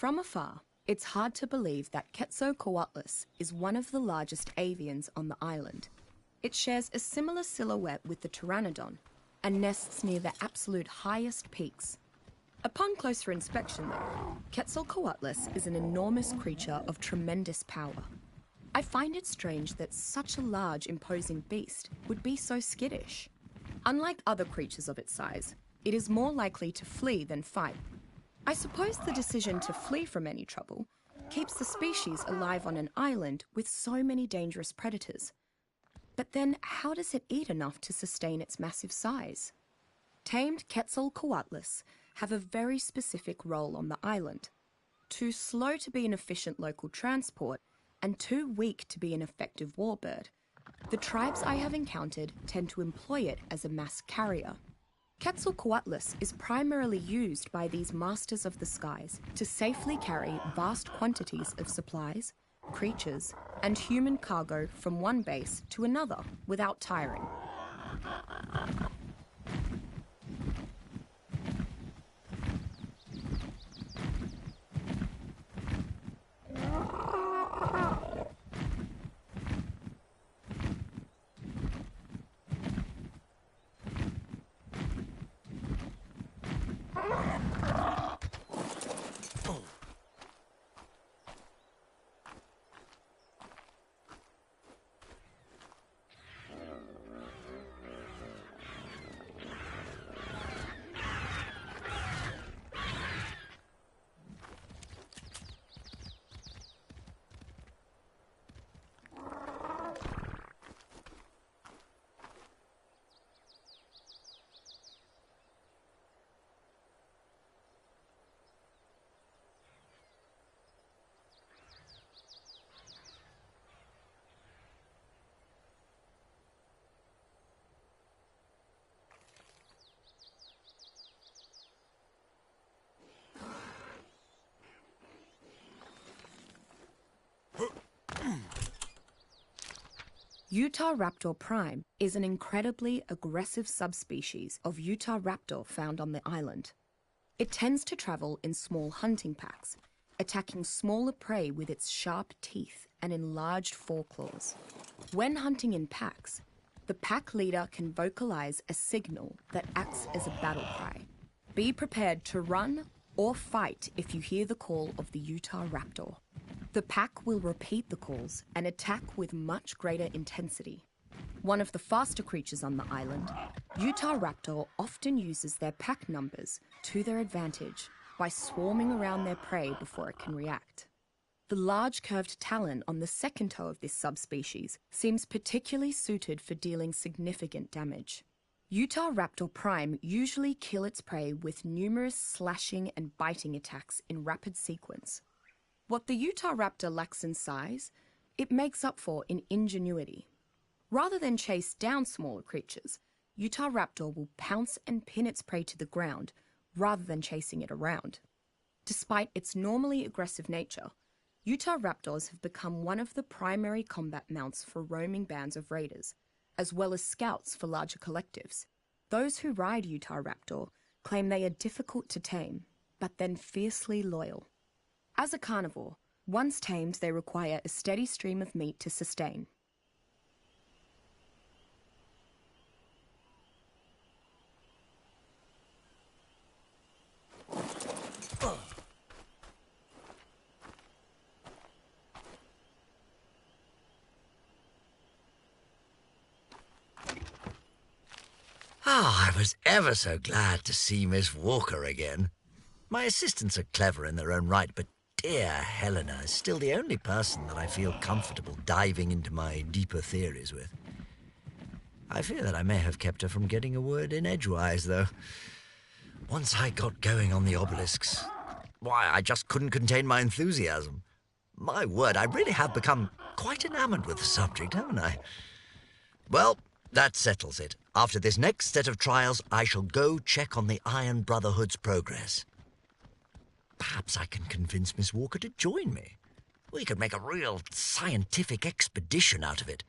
From afar, it's hard to believe that Quetzalcoatlus is one of the largest avians on the island. It shares a similar silhouette with the pteranodon and nests near the absolute highest peaks. Upon closer inspection, though, Quetzalcoatlus is an enormous creature of tremendous power. I find it strange that such a large, imposing beast would be so skittish. Unlike other creatures of its size, it is more likely to flee than fight. I suppose the decision to flee from any trouble keeps the species alive on an island with so many dangerous predators. But then, how does it eat enough to sustain its massive size? Tamed Quetzalcoatlus have a very specific role on the island. Too slow to be an efficient local transport and too weak to be an effective warbird, the tribes I have encountered tend to employ it as a mass carrier. Quetzalcoatlus is primarily used by these masters of the skies to safely carry vast quantities of supplies, creatures, and human cargo from one base to another without tiring. Utahraptor prime is an incredibly aggressive subspecies of Utahraptor found on the island. It tends to travel in small hunting packs, attacking smaller prey with its sharp teeth and enlarged foreclaws. When hunting in packs, the pack leader can vocalize a signal that acts as a battle cry. Be prepared to run or fight if you hear the call of the Utahraptor. The pack will repeat the calls and attack with much greater intensity. One of the faster creatures on the island, Utahraptor often uses their pack numbers to their advantage by swarming around their prey before it can react. The large curved talon on the second toe of this subspecies seems particularly suited for dealing significant damage. Utahraptor prime usually kill its prey with numerous slashing and biting attacks in rapid sequence. What the Utahraptor lacks in size, it makes up for in ingenuity. Rather than chase down smaller creatures, Utahraptor will pounce and pin its prey to the ground rather than chasing it around. Despite its normally aggressive nature, Utahraptors have become one of the primary combat mounts for roaming bands of raiders, as well as scouts for larger collectives. Those who ride Utahraptor claim they are difficult to tame, but then fiercely loyal. As a carnivore, once tamed, they require a steady stream of meat to sustain. I was ever so glad to see Miss Walker again. My assistants are clever in their own right, but dear Helena is still the only person that I feel comfortable diving into my deeper theories with. I fear that I may have kept her from getting a word in edgewise, though. Once I got going on the obelisks, why, I just couldn't contain my enthusiasm. My word, I really have become quite enamored with the subject, haven't I? Well, that settles it. After this next set of trials, I shall go check on the Iron Brotherhood's progress. Perhaps I can convince Miss Walker to join me. We could make a real scientific expedition out of it.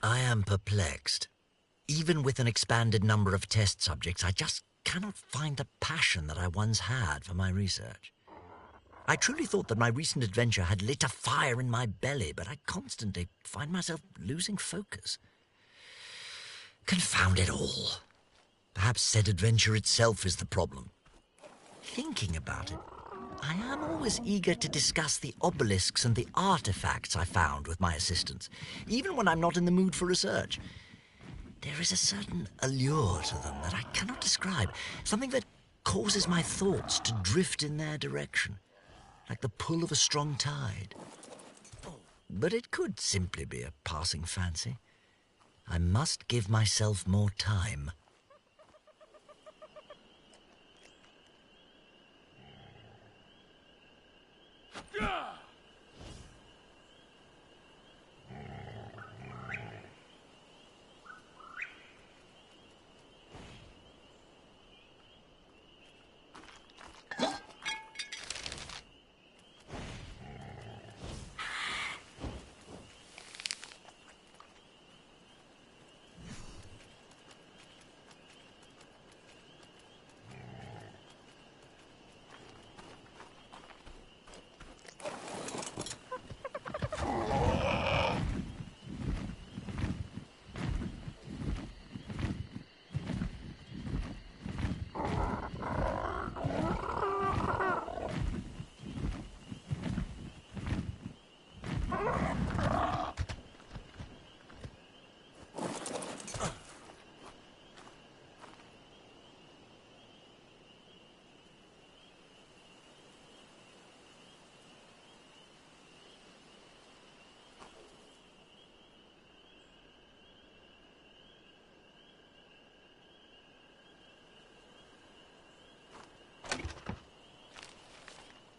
I am perplexed. Even with an expanded number of test subjects, I just cannot find the passion that I once had for my research. I truly thought that my recent adventure had lit a fire in my belly, but I constantly find myself losing focus. Confound it all. Perhaps said adventure itself is the problem. Thinking about it, I am always eager to discuss the obelisks and the artifacts I found with my assistants, even when I'm not in the mood for research. There is a certain allure to them that I cannot describe, something that causes my thoughts to drift in their direction, like the pull of a strong tide. But it could simply be a passing fancy. I must give myself more time.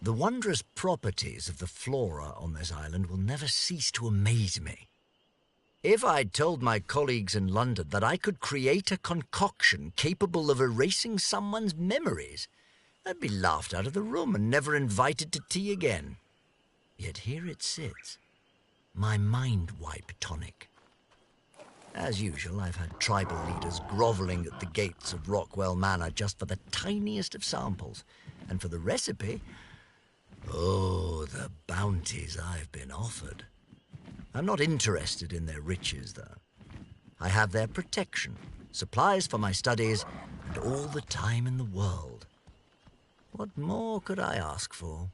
The wondrous properties of the flora on this island will never cease to amaze me. If I'd told my colleagues in London that I could create a concoction capable of erasing someone's memories, I'd be laughed out of the room and never invited to tea again. Yet here it sits, my mind wipe tonic. As usual, I've had tribal leaders grovelling at the gates of Rockwell Manor just for the tiniest of samples, and for the recipe, oh, the bounties I've been offered. I'm not interested in their riches, though. I have their protection, supplies for my studies, and all the time in the world. What more could I ask for?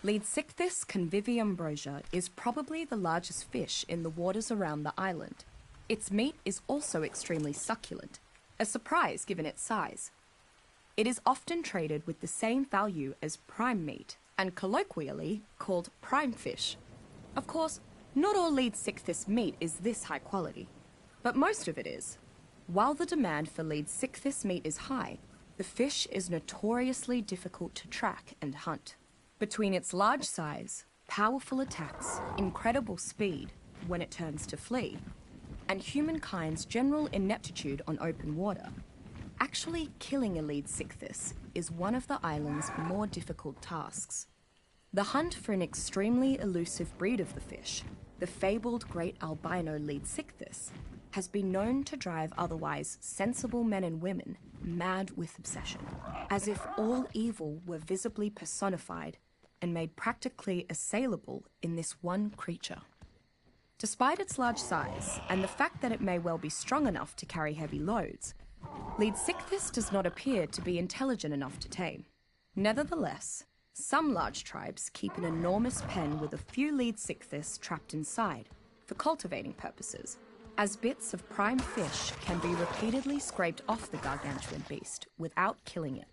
Leadsichthys conviviumbrosia is probably the largest fish in the waters around the island. Its meat is also extremely succulent, a surprise given its size. It is often traded with the same value as prime meat, and colloquially called prime fish. Of course, not all Leadsichthys meat is this high quality, but most of it is. While the demand for Leadsichthys meat is high, the fish is notoriously difficult to track and hunt. Between its large size, powerful attacks, incredible speed when it turns to flee, and humankind's general ineptitude on open water, actually killing a Leadsichthys is one of the island's more difficult tasks. The hunt for an extremely elusive breed of the fish, the fabled great albino Leadsichthys, has been known to drive otherwise sensible men and women mad with obsession, as if all evil were visibly personified and made practically assailable in this one creature. Despite its large size and the fact that it may well be strong enough to carry heavy loads, Leadsichthys does not appear to be intelligent enough to tame. Nevertheless, some large tribes keep an enormous pen with a few Leadsichthys trapped inside for cultivating purposes, as bits of prime fish can be repeatedly scraped off the gargantuan beast without killing it.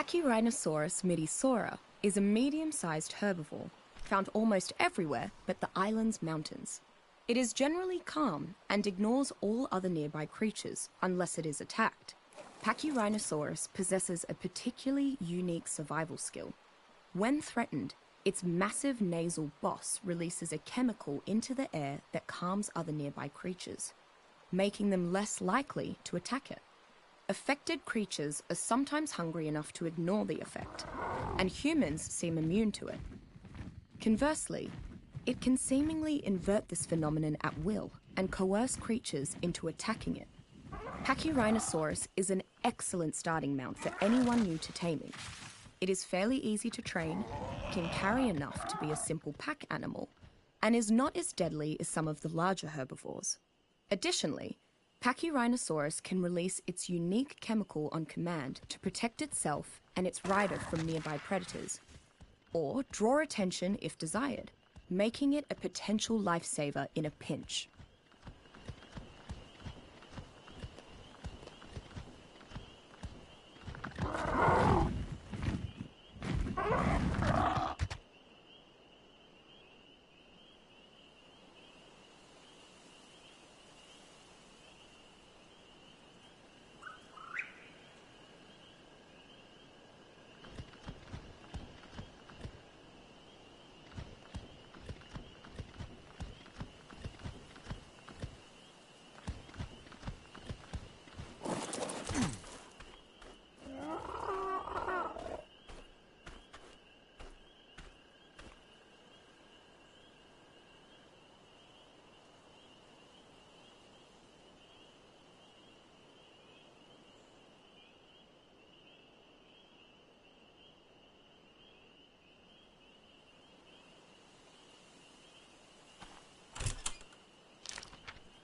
Pachyrhinosaurus midisora is a medium-sized herbivore found almost everywhere but the island's mountains. It is generally calm and ignores all other nearby creatures unless it is attacked. Pachyrhinosaurus possesses a particularly unique survival skill. When threatened, its massive nasal boss releases a chemical into the air that calms other nearby creatures, making them less likely to attack it. Affected creatures are sometimes hungry enough to ignore the effect, and humans seem immune to it. Conversely, it can seemingly invert this phenomenon at will and coerce creatures into attacking it. Pachyrhinosaurus is an excellent starting mount for anyone new to taming. It is fairly easy to train, can carry enough to be a simple pack animal, and is not as deadly as some of the larger herbivores. Additionally, Pachyrhinosaurus can release its unique chemical on command to protect itself and its rider from nearby predators, or draw attention if desired, making it a potential lifesaver in a pinch.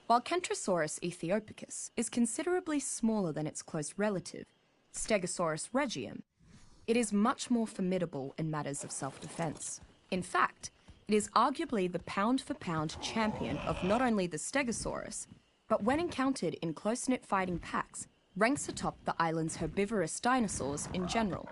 While Kentrosaurus ethiopicus is considerably smaller than its close relative, Stegosaurus regium, it is much more formidable in matters of self-defense. In fact, it is arguably the pound-for-pound champion of not only the Stegosaurus, but when encountered in close-knit fighting packs, ranks atop the island's herbivorous dinosaurs in general.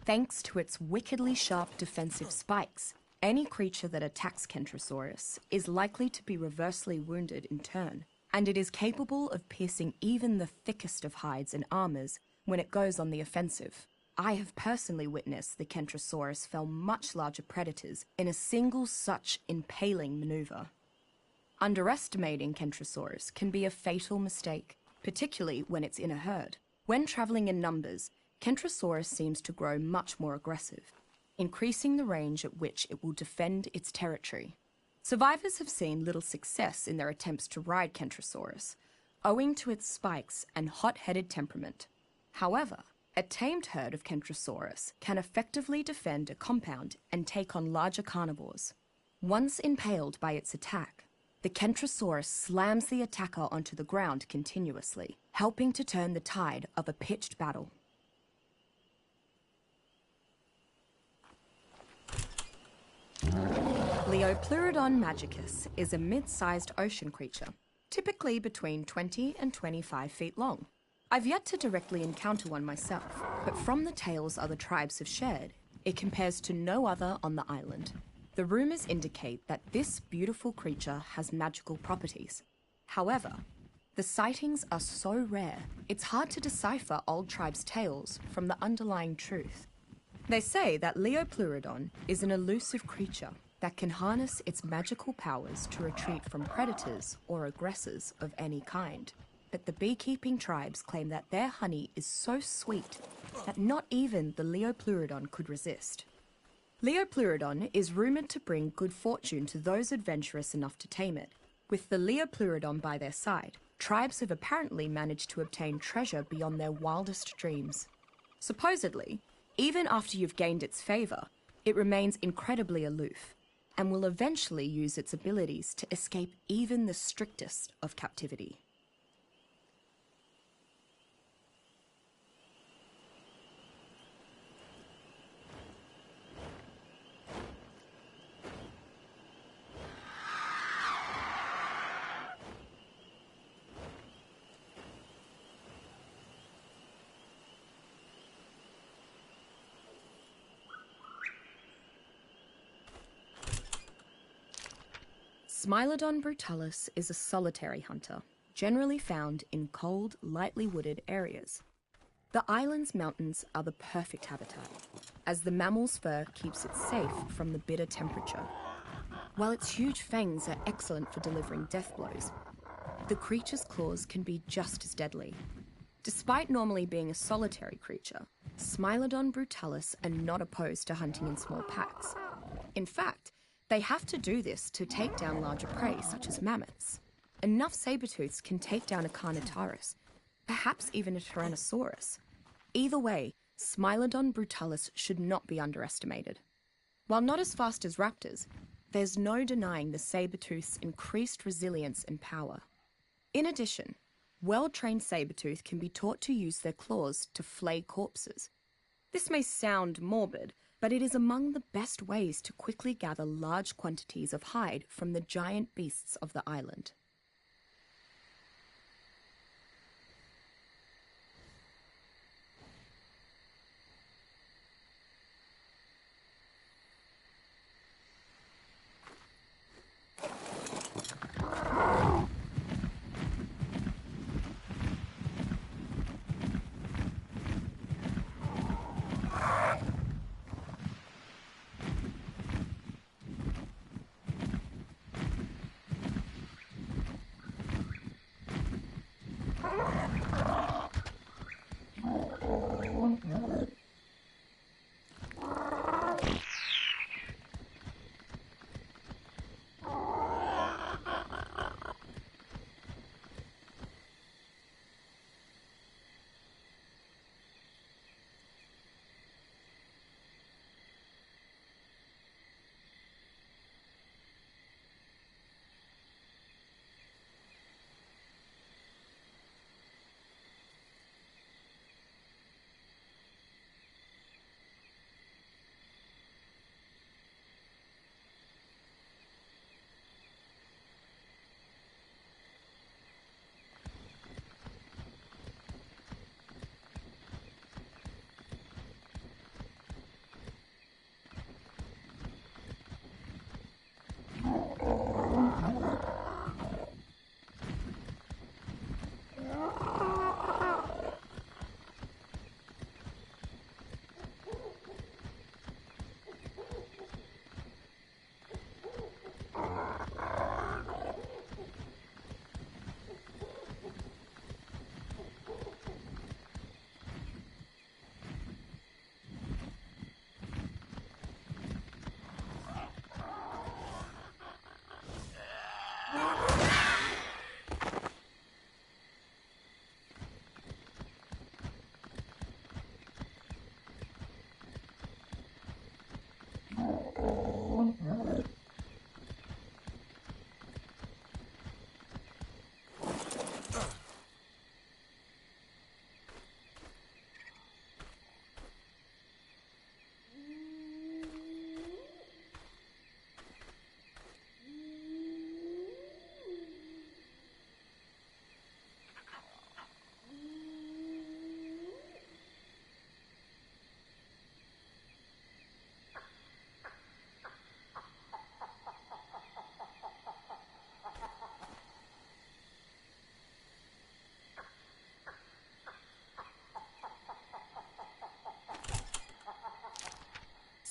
Thanks to its wickedly sharp defensive spikes, any creature that attacks Kentrosaurus is likely to be reversely wounded in turn, and it is capable of piercing even the thickest of hides and armors when it goes on the offensive. I have personally witnessed the Kentrosaurus fell much larger predators in a single such impaling maneuver. Underestimating Kentrosaurus can be a fatal mistake, particularly when it's in a herd. When traveling in numbers, Kentrosaurus seems to grow much more aggressive, increasing the range at which it will defend its territory. Survivors have seen little success in their attempts to ride Kentrosaurus, owing to its spikes and hot-headed temperament. However, a tamed herd of Kentrosaurus can effectively defend a compound and take on larger carnivores. Once impaled by its attack, the Kentrosaurus slams the attacker onto the ground continuously, helping to turn the tide of a pitched battle. Leopleurodon magicus is a mid-sized ocean creature, typically between 20 and 25 feet long. I've yet to directly encounter one myself, but from the tales other tribes have shared, it compares to no other on the island. The rumors indicate that this beautiful creature has magical properties. However, the sightings are so rare, it's hard to decipher old tribes' tales from the underlying truth. They say that Leopleurodon is an elusive creature that can harness its magical powers to retreat from predators or aggressors of any kind. But the beekeeping tribes claim that their honey is so sweet that not even the Leopleurodon could resist. Leopleurodon is rumored to bring good fortune to those adventurous enough to tame it. With the Leopleurodon by their side, tribes have apparently managed to obtain treasure beyond their wildest dreams. Supposedly, even after you've gained its favor, it remains incredibly aloof and will eventually use its abilities to escape even the strictest of captivity. Smilodon brutalis is a solitary hunter, generally found in cold, lightly wooded areas. The island's mountains are the perfect habitat, as the mammal's fur keeps it safe from the bitter temperature. While its huge fangs are excellent for delivering death blows, the creature's claws can be just as deadly. Despite normally being a solitary creature, Smilodon brutalis are not opposed to hunting in small packs. In fact, they have to do this to take down larger prey, such as mammoths. Enough saber-tooths can take down a Carnotaurus, perhaps even a Tyrannosaurus. Either way, Smilodon brutalis should not be underestimated. While not as fast as raptors, there's no denying the saber-tooth's increased resilience and power. In addition, well-trained saber-tooth can be taught to use their claws to flay corpses. This may sound morbid, but it is among the best ways to quickly gather large quantities of hide from the giant beasts of the island.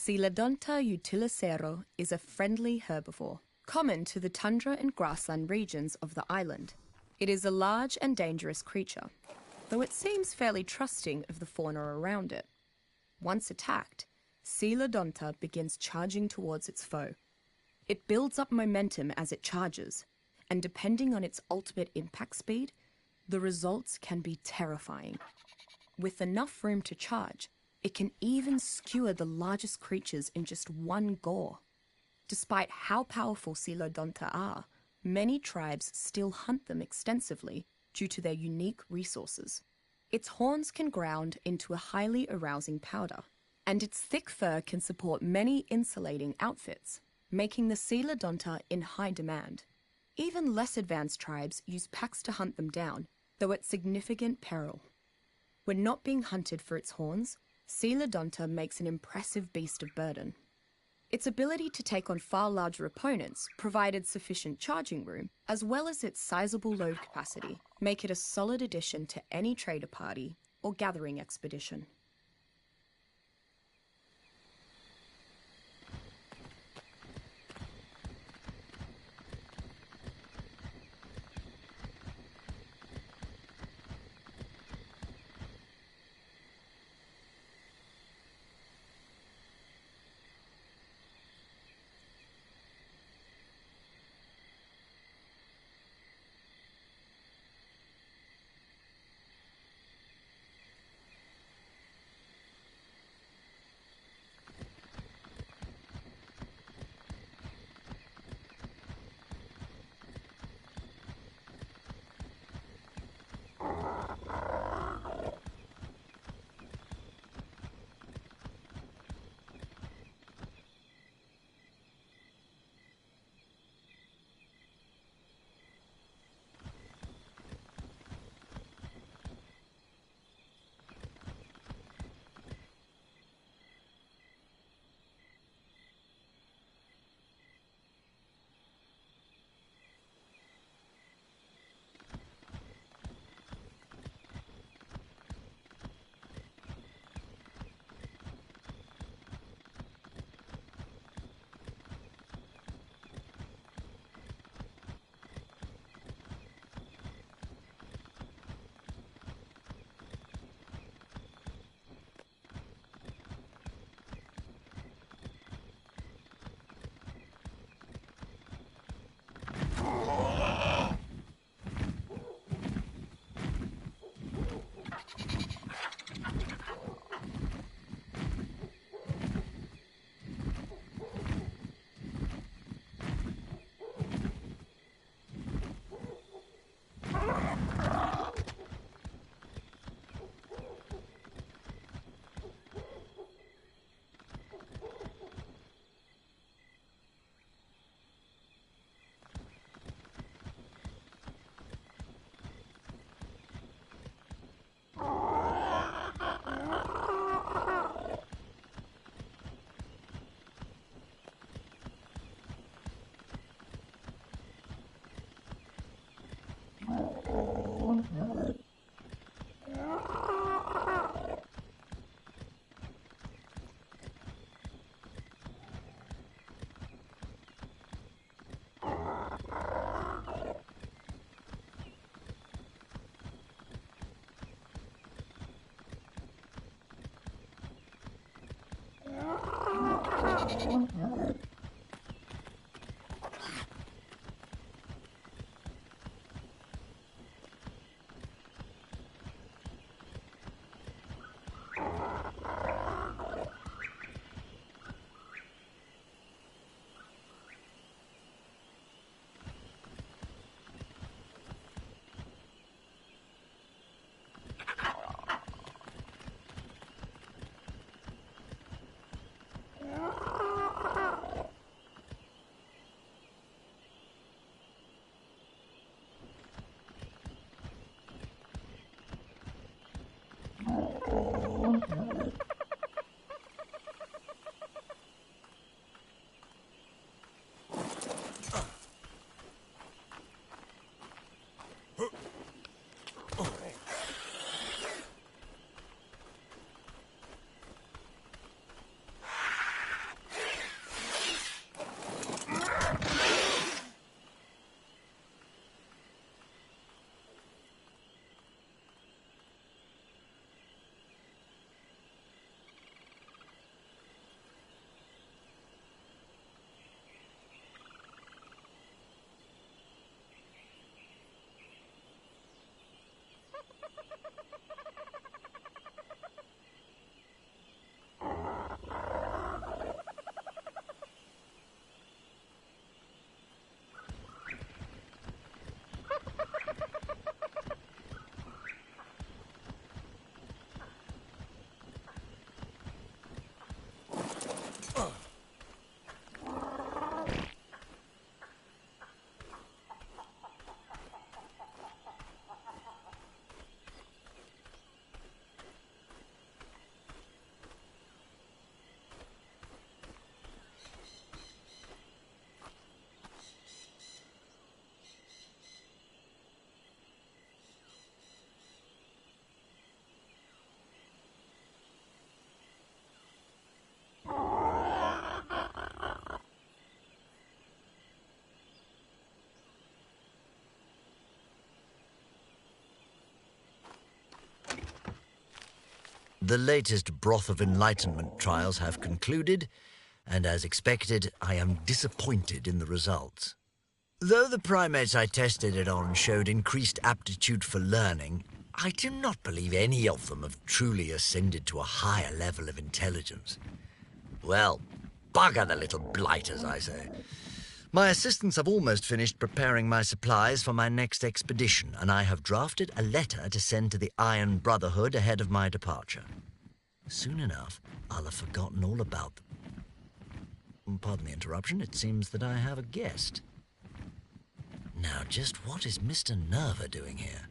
Coelodonta utilicero is a friendly herbivore, common to the tundra and grassland regions of the island. It is a large and dangerous creature, though it seems fairly trusting of the fauna around it. Once attacked, Coelodonta begins charging towards its foe. It builds up momentum as it charges, and depending on its ultimate impact speed, the results can be terrifying. With enough room to charge, it can even skewer the largest creatures in just one gore. Despite how powerful Coelodonta are, many tribes still hunt them extensively due to their unique resources. Its horns can ground into a highly arousing powder, and its thick fur can support many insulating outfits, making the Coelodonta in high demand. Even less advanced tribes use packs to hunt them down, though at significant peril. When not being hunted for its horns, Coelodonta makes an impressive beast of burden. Its ability to take on far larger opponents provided sufficient charging room, as well as its sizable load capacity, make it a solid addition to any trader party or gathering expedition. The latest Broth of Enlightenment trials have concluded, and as expected, I am disappointed in the results. Though the primates I tested it on showed increased aptitude for learning, I do not believe any of them have truly ascended to a higher level of intelligence. Well, bugger the little blighters, I say. My assistants have almost finished preparing my supplies for my next expedition, and I have drafted a letter to send to the Iron Brotherhood ahead of my departure. Soon enough, I'll have forgotten all about them. Pardon the interruption, it seems that I have a guest. Now, just what is Mr. Nerva doing here?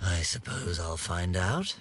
I suppose I'll find out.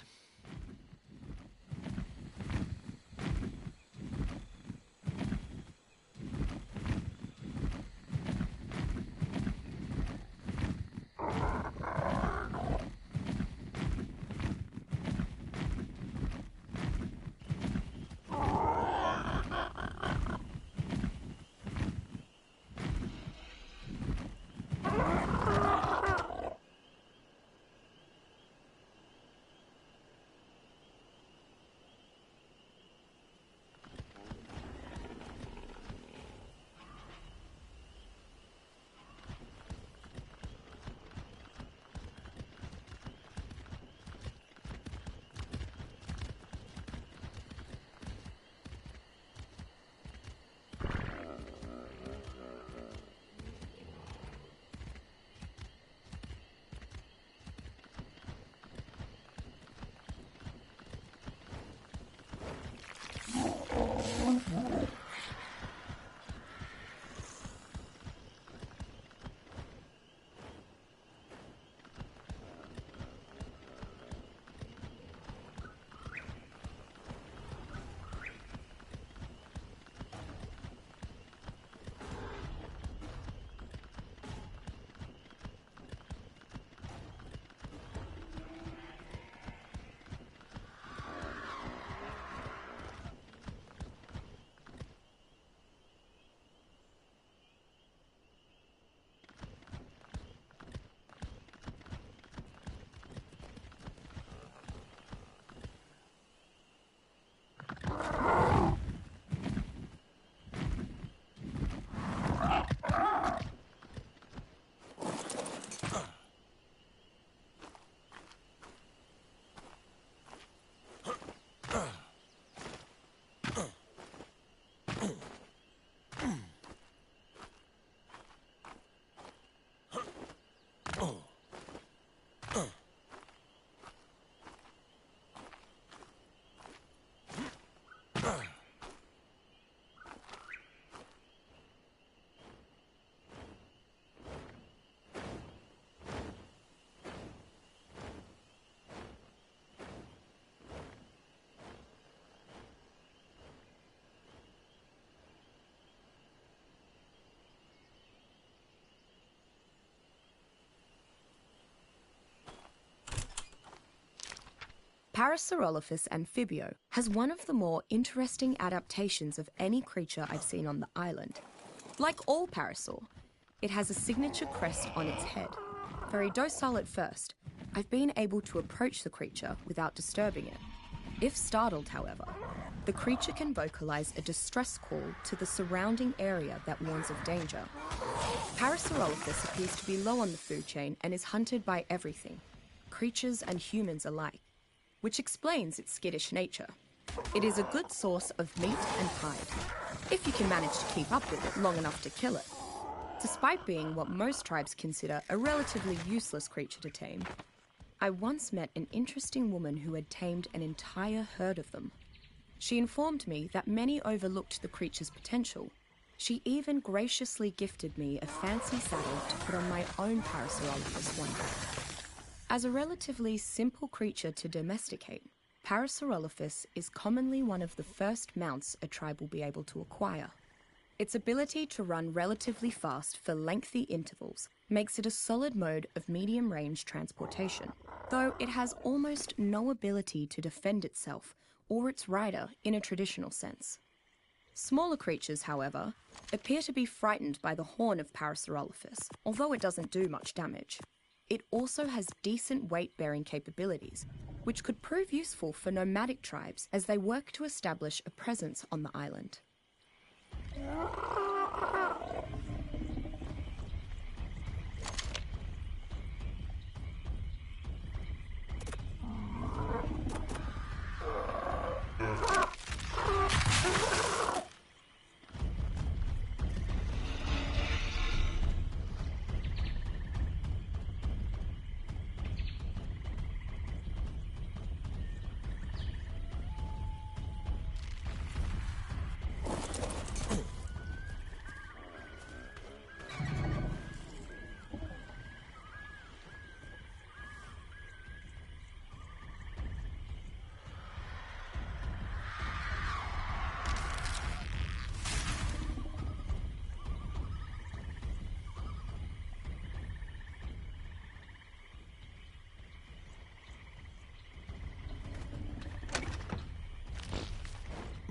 Parasaurolophus amphibio has one of the more interesting adaptations of any creature I've seen on the island. Like all parasaur, it has a signature crest on its head. Very docile at first, I've been able to approach the creature without disturbing it. If startled, however, the creature can vocalize a distress call to the surrounding area that warns of danger. Parasaurolophus appears to be low on the food chain and is hunted by everything, creatures and humans alike, which explains its skittish nature. It is a good source of meat and hide, if you can manage to keep up with it long enough to kill it. Despite being what most tribes consider a relatively useless creature to tame, I once met an interesting woman who had tamed an entire herd of them. She informed me that many overlooked the creature's potential. She even graciously gifted me a fancy saddle to put on my own Parasaurolophus one day. As a relatively simple creature to domesticate, Parasaurolophus is commonly one of the first mounts a tribe will be able to acquire. Its ability to run relatively fast for lengthy intervals makes it a solid mode of medium-range transportation, though it has almost no ability to defend itself or its rider in a traditional sense. Smaller creatures, however, appear to be frightened by the horn of Parasaurolophus, although it doesn't do much damage. It also has decent weight-bearing capabilities, which could prove useful for nomadic tribes as they work to establish a presence on the island.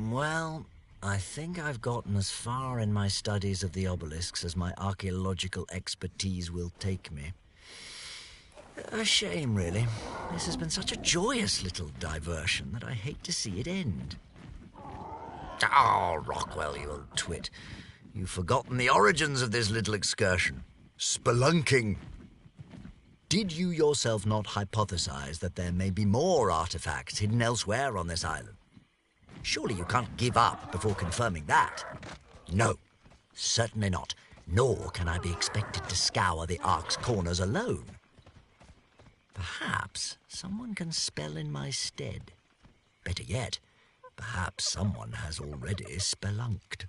Well, I think I've gotten as far in my studies of the obelisks as my archaeological expertise will take me. A shame, really. This has been such a joyous little diversion that I hate to see it end. Oh, Rockwell, you old twit. You've forgotten the origins of this little excursion. Spelunking. Did you yourself not hypothesize that there may be more artifacts hidden elsewhere on this island? Surely you can't give up before confirming that. No, certainly not. Nor can I be expected to scour the Ark's corners alone. Perhaps someone can spell in my stead. Better yet, perhaps someone has already spelunked.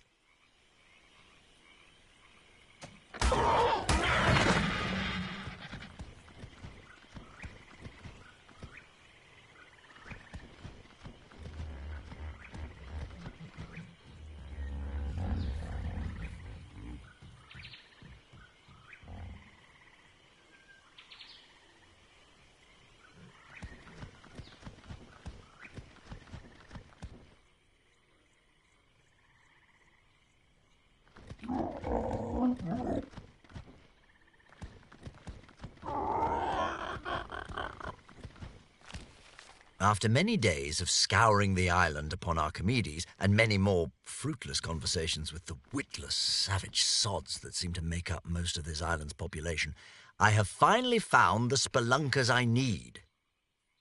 After many days of scouring the island upon Archimedes, and many more fruitless conversations with the witless, savage sods that seem to make up most of this island's population, I have finally found the spelunkers I need.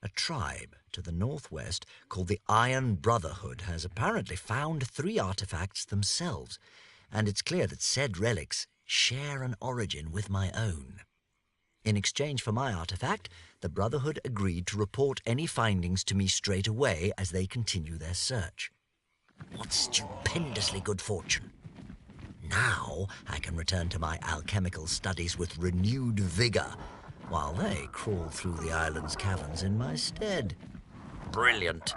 A tribe to the northwest called the Iron Brotherhood has apparently found 3 artifacts themselves, and it's clear that said relics share an origin with my own. In exchange for my artifact, the Brotherhood agreed to report any findings to me straight away as they continue their search. What stupendously good fortune! Now I can return to my alchemical studies with renewed vigor, while they crawl through the island's caverns in my stead. Brilliant!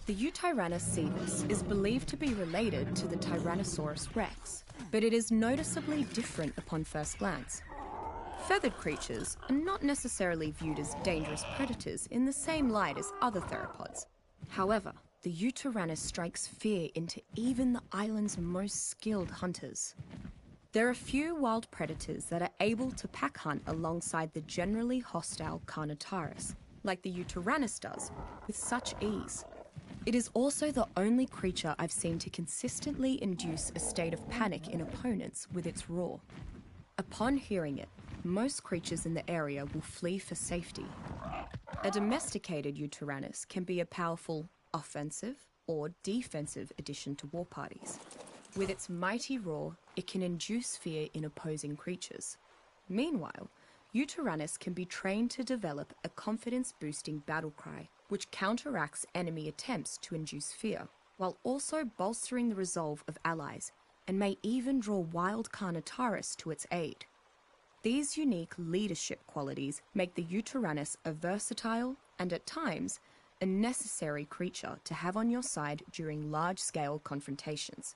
The Eutyrannus cebus is believed to be related to the Tyrannosaurus rex, but it is noticeably different upon first glance. Feathered creatures are not necessarily viewed as dangerous predators in the same light as other theropods. However, the Eutyrannus strikes fear into even the island's most skilled hunters. There are few wild predators that are able to pack hunt alongside the generally hostile Carnotaurus, like the Yutyrannus does, with such ease. It is also the only creature I've seen to consistently induce a state of panic in opponents with its roar. Upon hearing it, most creatures in the area will flee for safety. A domesticated Yutyrannus can be a powerful offensive or defensive addition to war parties. With its mighty roar, it can induce fear in opposing creatures. Meanwhile, Yutyrannus can be trained to develop a confidence-boosting battle cry, which counteracts enemy attempts to induce fear, while also bolstering the resolve of allies, and may even draw wild Carnotaurus to its aid. These unique leadership qualities make the Yutyrannus a versatile and, at times, a necessary creature to have on your side during large-scale confrontations.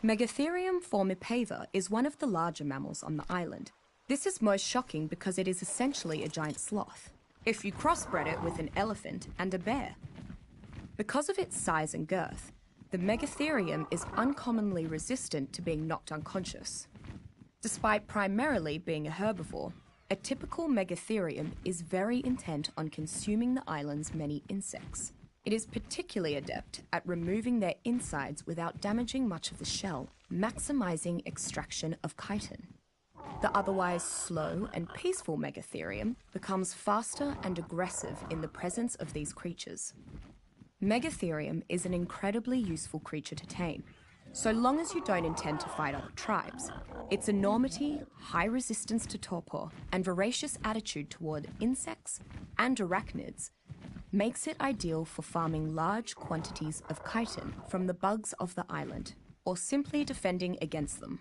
Megatherium formipava is one of the larger mammals on the island. This is most shocking because it is essentially a giant sloth, if you crossbred it with an elephant and a bear. Because of its size and girth, the Megatherium is uncommonly resistant to being knocked unconscious. Despite primarily being a herbivore, a typical Megatherium is very intent on consuming the island's many insects. It is particularly adept at removing their insides without damaging much of the shell, maximizing extraction of chitin. The otherwise slow and peaceful Megatherium becomes faster and aggressive in the presence of these creatures. Megatherium is an incredibly useful creature to tame, so long as you don't intend to fight other tribes. Its enormity, high resistance to torpor, and voracious attitude toward insects and arachnids makes it ideal for farming large quantities of chitin from the bugs of the island, or simply defending against them.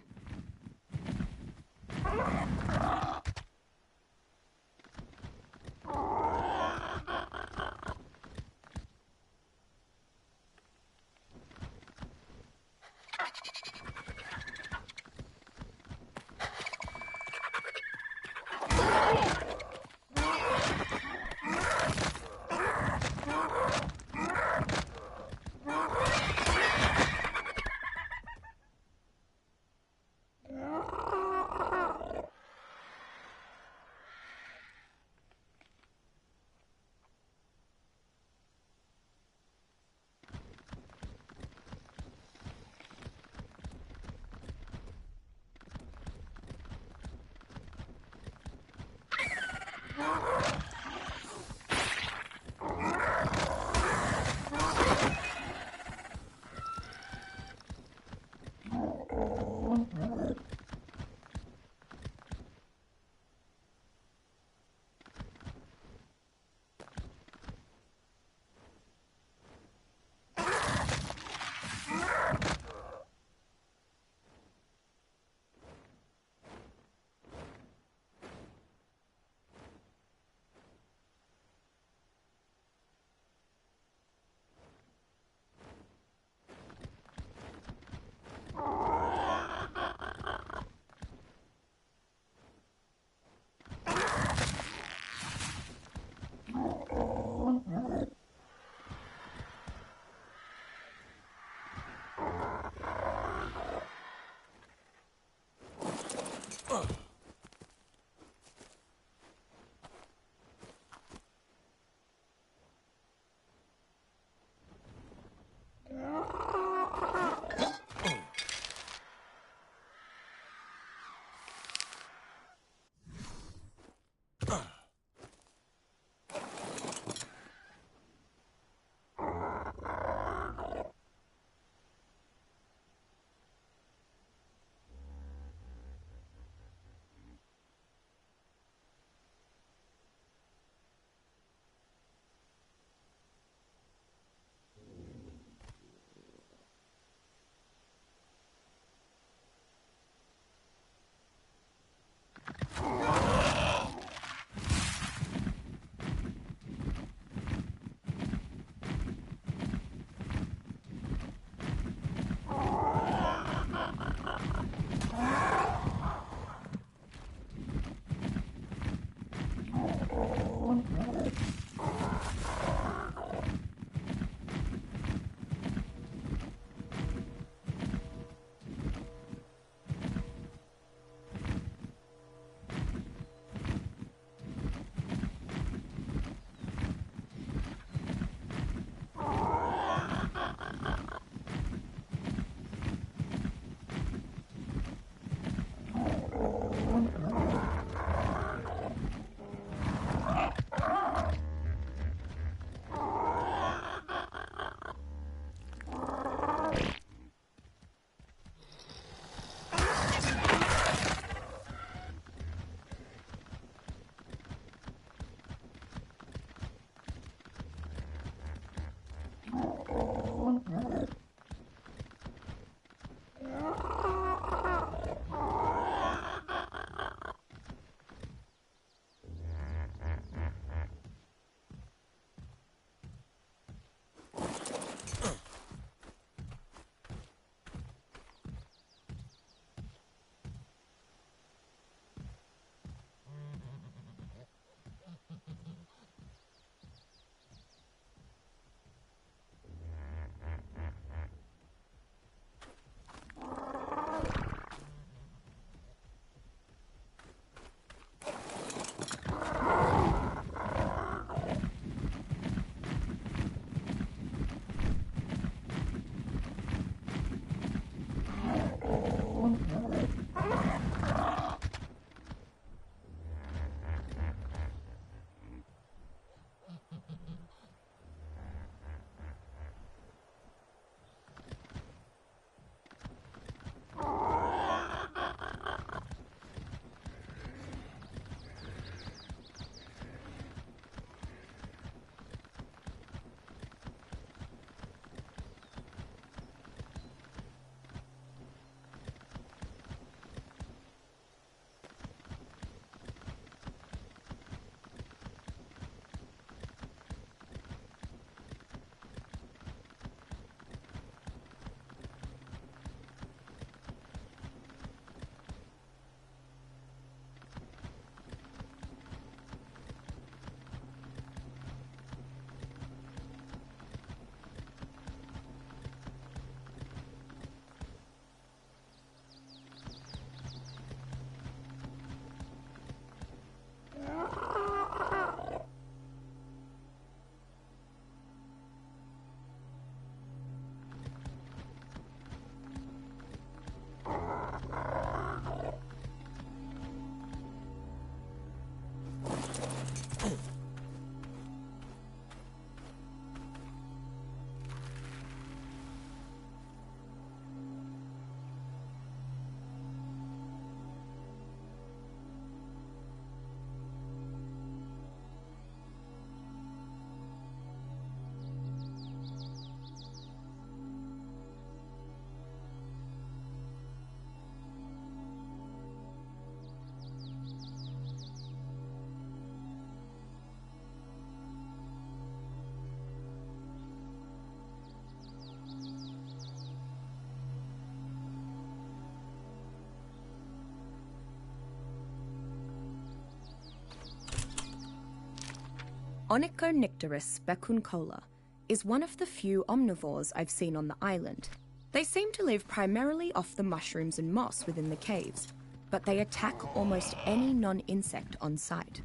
Onychonycteris becuncola is one of the few omnivores I've seen on the island. They seem to live primarily off the mushrooms and moss within the caves, but they attack almost any non-insect on sight.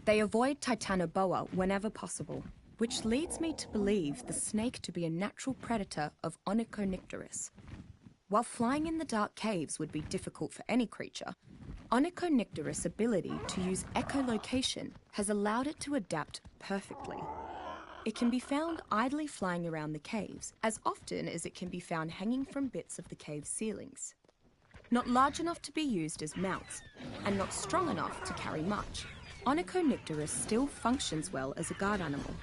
They avoid Titanoboa whenever possible, which leads me to believe the snake to be a natural predator of Onychonycteris. While flying in the dark caves would be difficult for any creature, Onychonycteris' ability to use echolocation has allowed it to adapt perfectly. It can be found idly flying around the caves, as often as it can be found hanging from bits of the cave ceilings. Not large enough to be used as mounts, and not strong enough to carry much, Onychonycteris still functions well as a guard animal,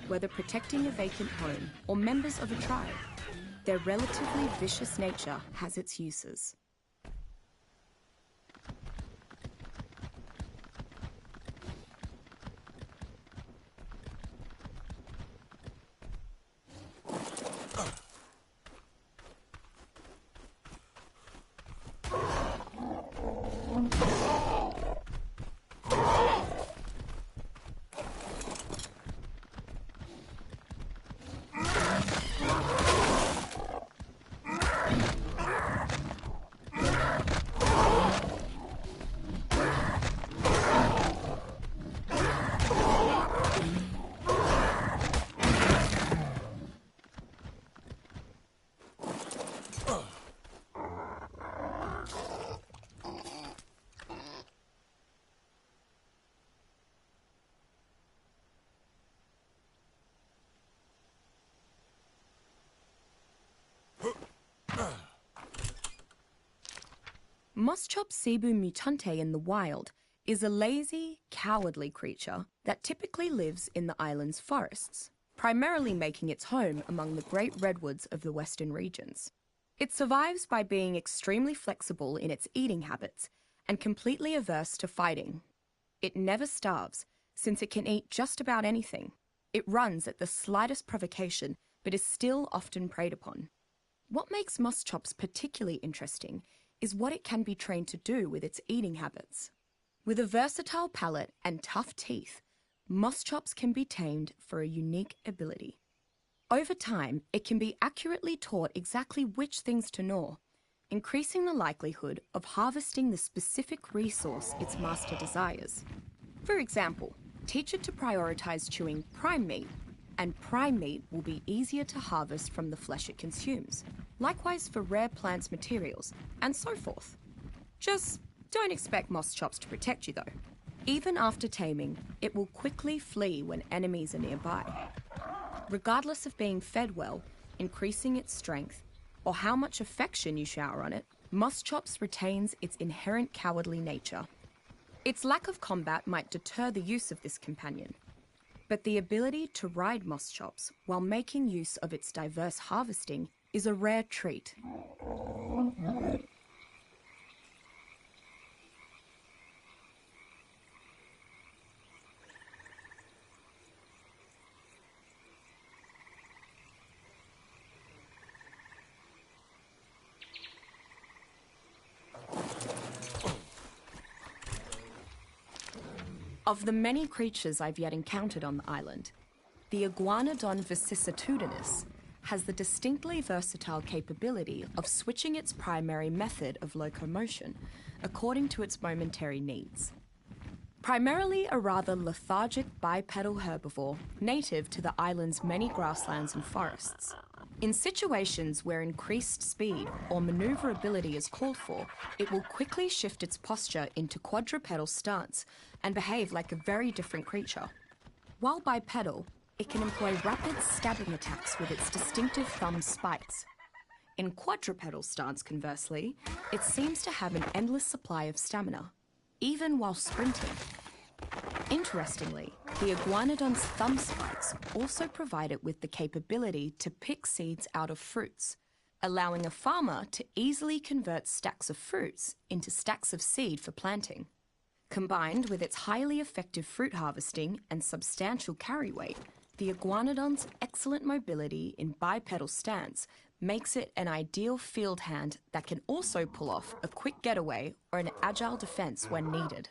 whether protecting a vacant home or members of a tribe. Their relatively vicious nature has its uses. Moschop cebu mutante in the wild is a lazy, cowardly creature that typically lives in the island's forests, primarily making its home among the great redwoods of the western regions. It survives by being extremely flexible in its eating habits and completely averse to fighting. It never starves, since it can eat just about anything. It runs at the slightest provocation, but is still often preyed upon. What makes Moschops particularly interesting is what it can be trained to do with its eating habits. With a versatile palate and tough teeth, Moschops can be tamed for a unique ability. Over time, it can be accurately taught exactly which things to gnaw, increasing the likelihood of harvesting the specific resource its master desires. For example, teach it to prioritize chewing prime meat, and prime meat will be easier to harvest from the flesh it consumes. Likewise for rare plants materials, and so forth. Just don't expect Moschops to protect you though. Even after taming, it will quickly flee when enemies are nearby. Regardless of being fed well, increasing its strength, or how much affection you shower on it, Moschops retains its inherent cowardly nature. Its lack of combat might deter the use of this companion, but the ability to ride Moschops while making use of its diverse harvesting is a rare treat. Of the many creatures I've yet encountered on the island, the Iguanodon vicissitudinus has the distinctly versatile capability of switching its primary method of locomotion according to its momentary needs. Primarily a rather lethargic bipedal herbivore native to the island's many grasslands and forests. In situations where increased speed or maneuverability is called for, it will quickly shift its posture into quadrupedal stance and behave like a very different creature. While bipedal, it can employ rapid stabbing attacks with its distinctive thumb spikes. In quadrupedal stance, conversely, it seems to have an endless supply of stamina, even while sprinting. Interestingly, the iguanodon's thumb spikes also provide it with the capability to pick seeds out of fruits, allowing a farmer to easily convert stacks of fruits into stacks of seed for planting. Combined with its highly effective fruit harvesting and substantial carry weight, the iguanodon's excellent mobility in bipedal stance makes it an ideal field hand that can also pull off a quick getaway or an agile defense when needed.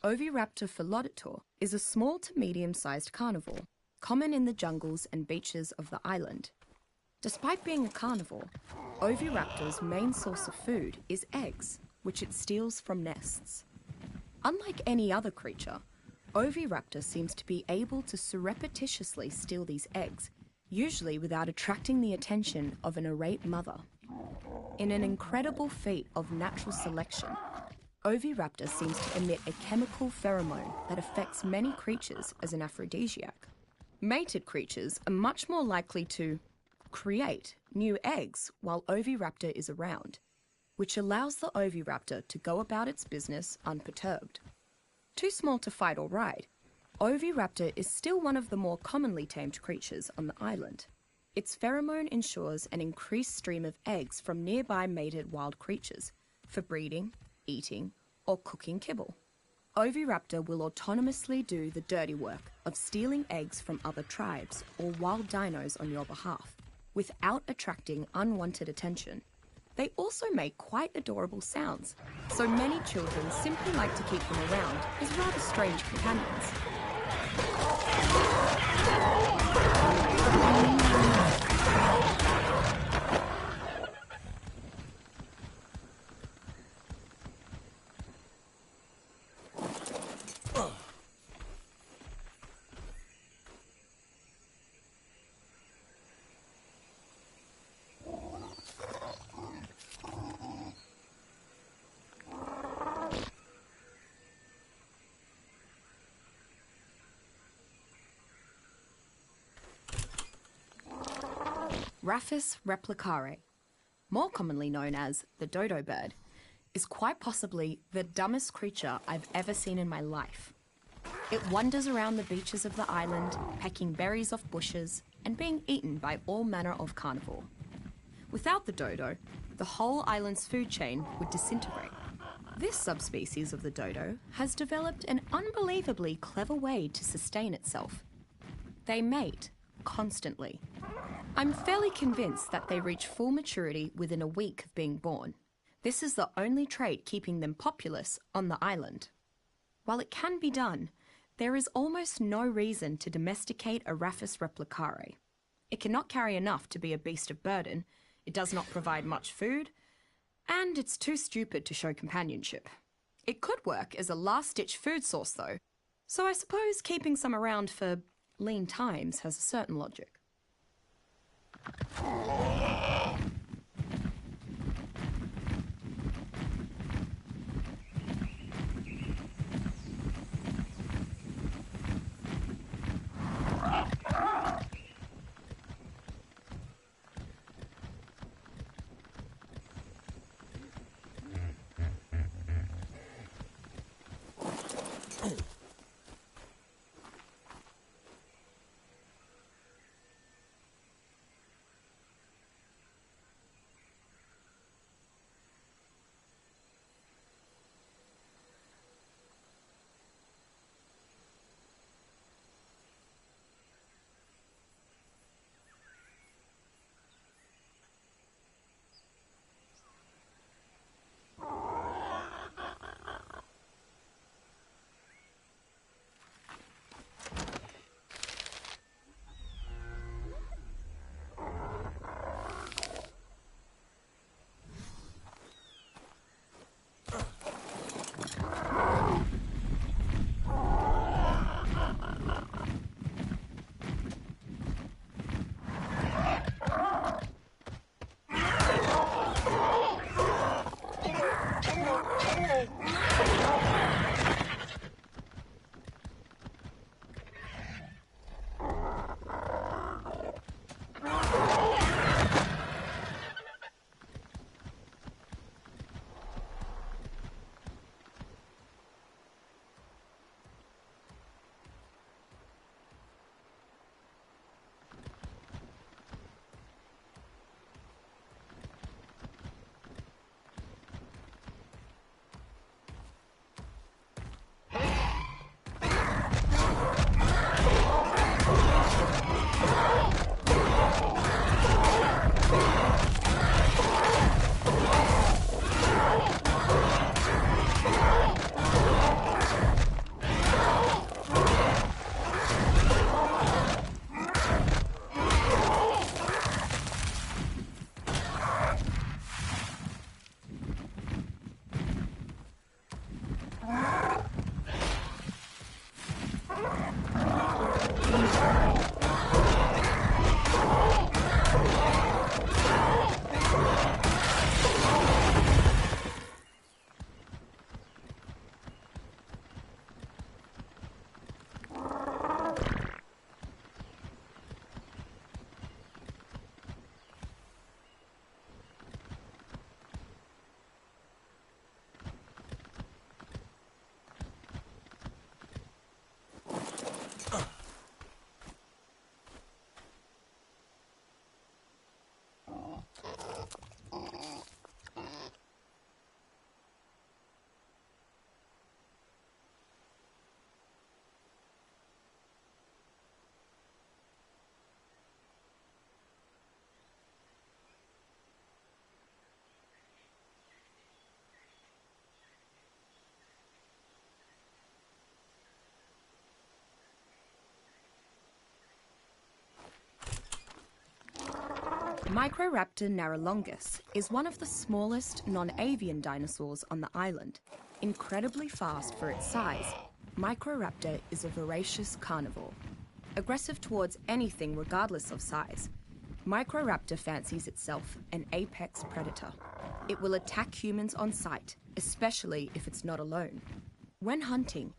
Oviraptor philodictor is a small to medium-sized carnivore, common in the jungles and beaches of the island. Despite being a carnivore, Oviraptor's main source of food is eggs, which it steals from nests. Unlike any other creature, Oviraptor seems to be able to surreptitiously steal these eggs, usually without attracting the attention of an irate mother. In an incredible feat of natural selection, Oviraptor seems to emit a chemical pheromone that affects many creatures as an aphrodisiac. Mated creatures are much more likely to create new eggs while Oviraptor is around, which allows the Oviraptor to go about its business unperturbed. Too small to fight or ride, Oviraptor is still one of the more commonly tamed creatures on the island. Its pheromone ensures an increased stream of eggs from nearby mated wild creatures for breeding, eating, or cooking kibble. Oviraptor will autonomously do the dirty work of stealing eggs from other tribes or wild dinos on your behalf, without attracting unwanted attention. They also make quite adorable sounds, so many children simply like to keep them around as rather strange companions. Raphis replicare, more commonly known as the dodo bird, is quite possibly the dumbest creature I've ever seen in my life. It wanders around the beaches of the island, pecking berries off bushes and being eaten by all manner of carnivore. Without the dodo, the whole island's food chain would disintegrate. This subspecies of the dodo has developed an unbelievably clever way to sustain itself. They mate constantly. I'm fairly convinced that they reach full maturity within a week of being born. This is the only trait keeping them populous on the island. While it can be done, there is almost no reason to domesticate a Raphis replicare. It cannot carry enough to be a beast of burden, it does not provide much food, and it's too stupid to show companionship. It could work as a last-ditch food source though, so I suppose keeping some around for lean times has a certain logic. Microraptor narralongus is one of the smallest non-avian dinosaurs on the island. Incredibly fast for its size, Microraptor is a voracious carnivore. Aggressive towards anything regardless of size, Microraptor fancies itself an apex predator. It will attack humans on sight, especially if it's not alone. When hunting,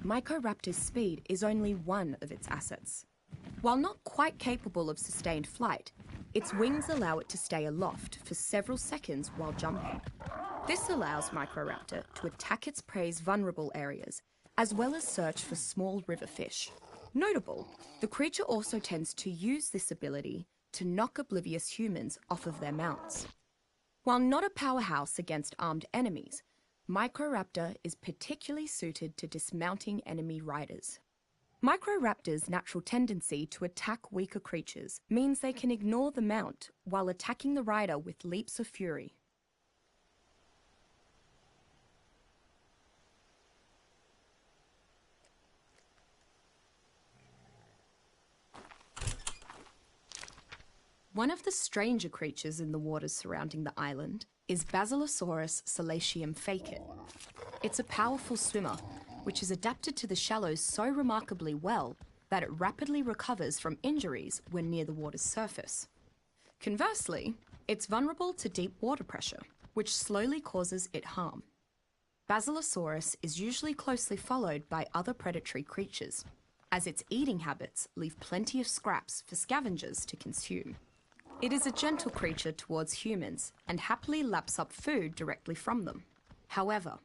Microraptor's speed is only one of its assets. While not quite capable of sustained flight, its wings allow it to stay aloft for several seconds while jumping. This allows Microraptor to attack its prey's vulnerable areas, as well as search for small river fish. Notable, the creature also tends to use this ability to knock oblivious humans off of their mounts. While not a powerhouse against armed enemies, Microraptor is particularly suited to dismounting enemy riders. Microraptors' natural tendency to attack weaker creatures means they can ignore the mount while attacking the rider with leaps of fury. One of the stranger creatures in the waters surrounding the island is Basilosaurus salacium facet. It's a powerful swimmer, which is adapted to the shallows so remarkably well that it rapidly recovers from injuries when near the water's surface. Conversely, it's vulnerable to deep water pressure, which slowly causes it harm. Basilosaurus is usually closely followed by other predatory creatures, as its eating habits leave plenty of scraps for scavengers to consume. It is a gentle creature towards humans and happily laps up food directly from them. However,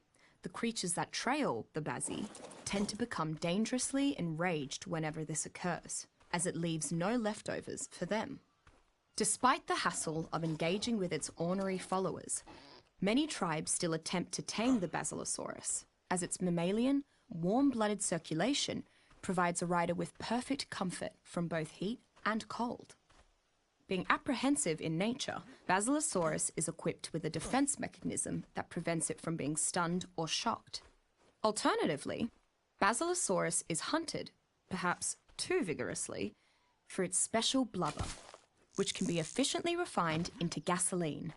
the creatures that trail the Basi tend to become dangerously enraged whenever this occurs, as it leaves no leftovers for them. Despite the hassle of engaging with its ornery followers, many tribes still attempt to tame the Basilosaurus, as its mammalian, warm-blooded circulation provides a rider with perfect comfort from both heat and cold. Being apprehensive in nature, Basilosaurus is equipped with a defense mechanism that prevents it from being stunned or shocked. Alternatively, Basilosaurus is hunted, perhaps too vigorously, for its special blubber, which can be efficiently refined into gasoline.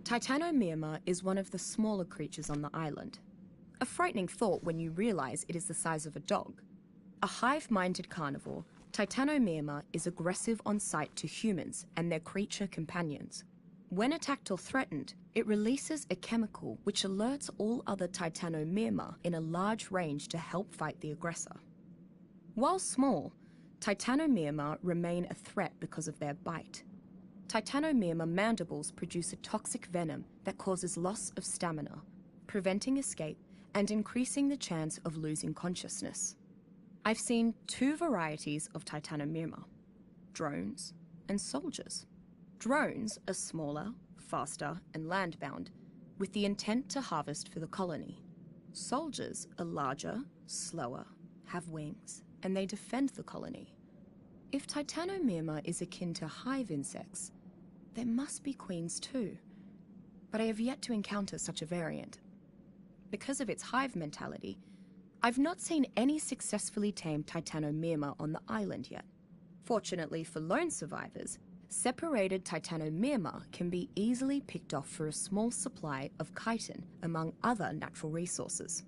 Titanomyrma is one of the smaller creatures on the island. A frightening thought when you realize it is the size of a dog. A hive-minded carnivore, Titanomyrma is aggressive on sight to humans and their creature companions. When attacked or threatened, it releases a chemical which alerts all other Titanomyrma in a large range to help fight the aggressor. While small, Titanomyrma remain a threat because of their bite. Titanomyrma mandibles produce a toxic venom that causes loss of stamina, preventing escape and increasing the chance of losing consciousness. I've seen two varieties of Titanomyrma: drones and soldiers. Drones are smaller, faster, and land-bound, with the intent to harvest for the colony. Soldiers are larger, slower, have wings, and they defend the colony. If Titanomyrma is akin to hive insects, there must be queens too, but I have yet to encounter such a variant. Because of its hive mentality, I've not seen any successfully tamed Titanomyrma on the island yet. Fortunately for lone survivors, separated Titanomyrma can be easily picked off for a small supply of chitin, among other natural resources.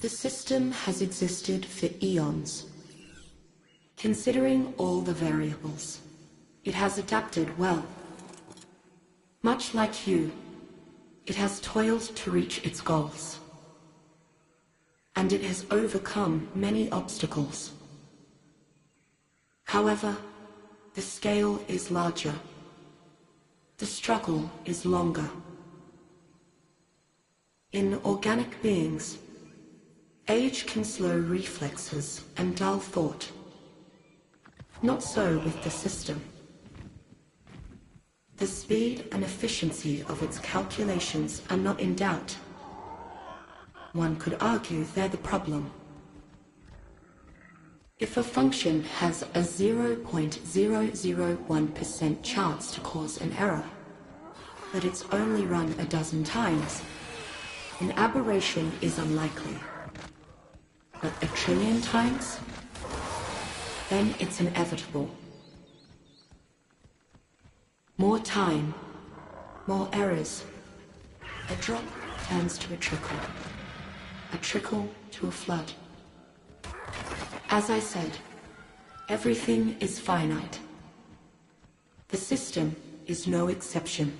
The system has existed for eons. Considering all the variables, it has adapted well. Much like you, it has toiled to reach its goals. And it has overcome many obstacles. However, the scale is larger. The struggle is longer. In organic beings, age can slow reflexes and dull thought. Not so with the system. The speed and efficiency of its calculations are not in doubt. One could argue they're the problem. If a function has a 0.001% chance to cause an error, but it's only run a dozen times, an aberration is unlikely. But 1 trillion times? Then it's inevitable. More time, more errors. A drop turns to a trickle to a flood. As I said, everything is finite. The system is no exception.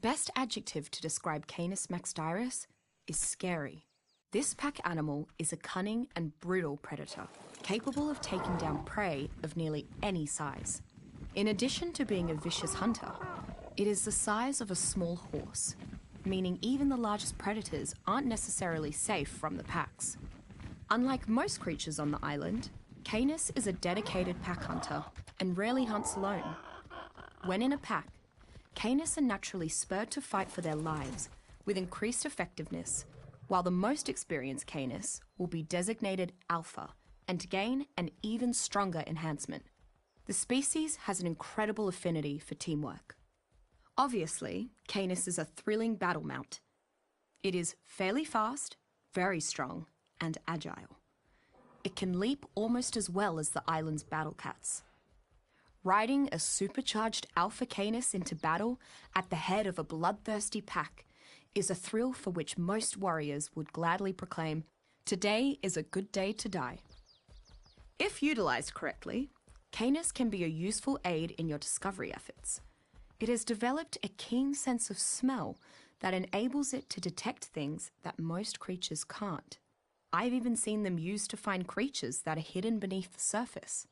best adjective to describe Canis maxdyris is scary. This pack animal is a cunning and brutal predator, capable of taking down prey of nearly any size. In addition to being a vicious hunter, it is the size of a small horse, meaning even the largest predators aren't necessarily safe from the packs. Unlike most creatures on the island, Canis is a dedicated pack hunter and rarely hunts alone. When in a pack, Canis are naturally spurred to fight for their lives with increased effectiveness, while the most experienced Canis will be designated Alpha and gain an even stronger enhancement. The species has an incredible affinity for teamwork. Obviously, Canis is a thrilling battle mount. It is fairly fast, very strong, and agile. It can leap almost as well as the island's battle cats. Riding a supercharged Alpha Canis into battle at the head of a bloodthirsty pack is a thrill for which most warriors would gladly proclaim, "Today is a good day to die." If utilized correctly, Canis can be a useful aid in your discovery efforts. It has developed a keen sense of smell that enables it to detect things that most creatures can't. I've even seen them used to find creatures that are hidden beneath the surface.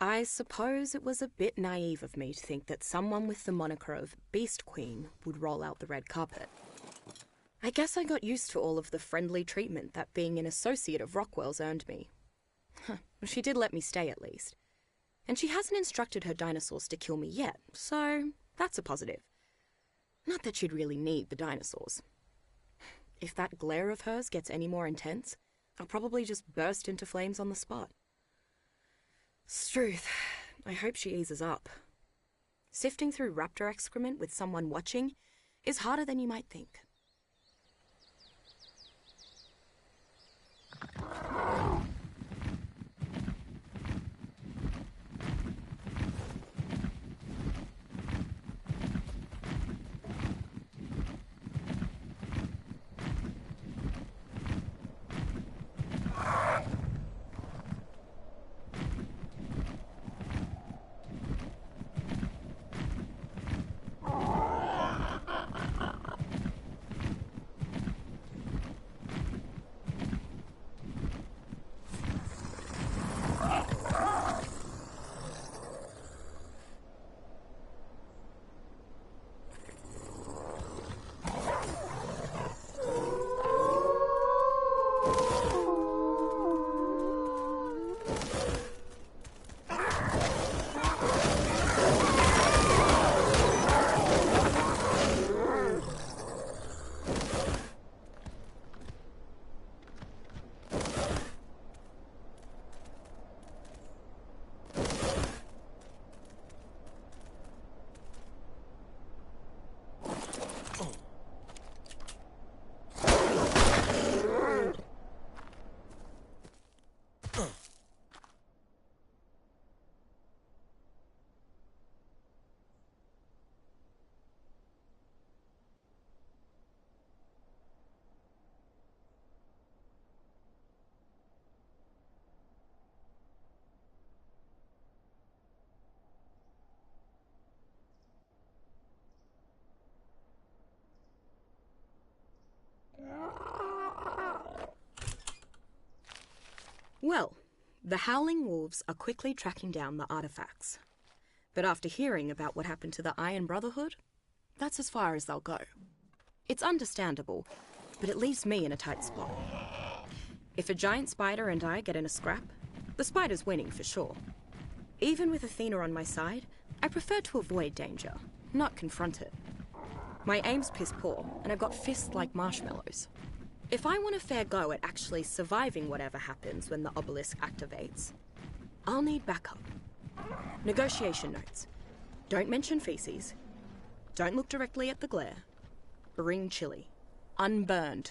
I suppose it was a bit naive of me to think that someone with the moniker of Beast Queen would roll out the red carpet. I guess I got used to all of the friendly treatment that being an associate of Rockwell's earned me. She did let me stay at least. And she hasn't instructed her dinosaurs to kill me yet, so that's a positive. Not that she'd really need the dinosaurs. If that glare of hers gets any more intense, I'll probably just burst into flames on the spot. Struth, I hope she eases up. Sifting through raptor excrement with someone watching is harder than you might think. Well, the Howling Wolves are quickly tracking down the artifacts. But after hearing about what happened to the Iron Brotherhood, that's as far as they'll go. It's understandable, but it leaves me in a tight spot. If a giant spider and I get in a scrap, the spider's winning for sure. Even with Athena on my side, I prefer to avoid danger, not confront it. My aim's piss poor, and I've got fists like marshmallows. If I want a fair go at actually surviving whatever happens when the obelisk activates, I'll need backup. Negotiation notes. Don't mention feces. Don't look directly at the glare. Bring chili. Unburned.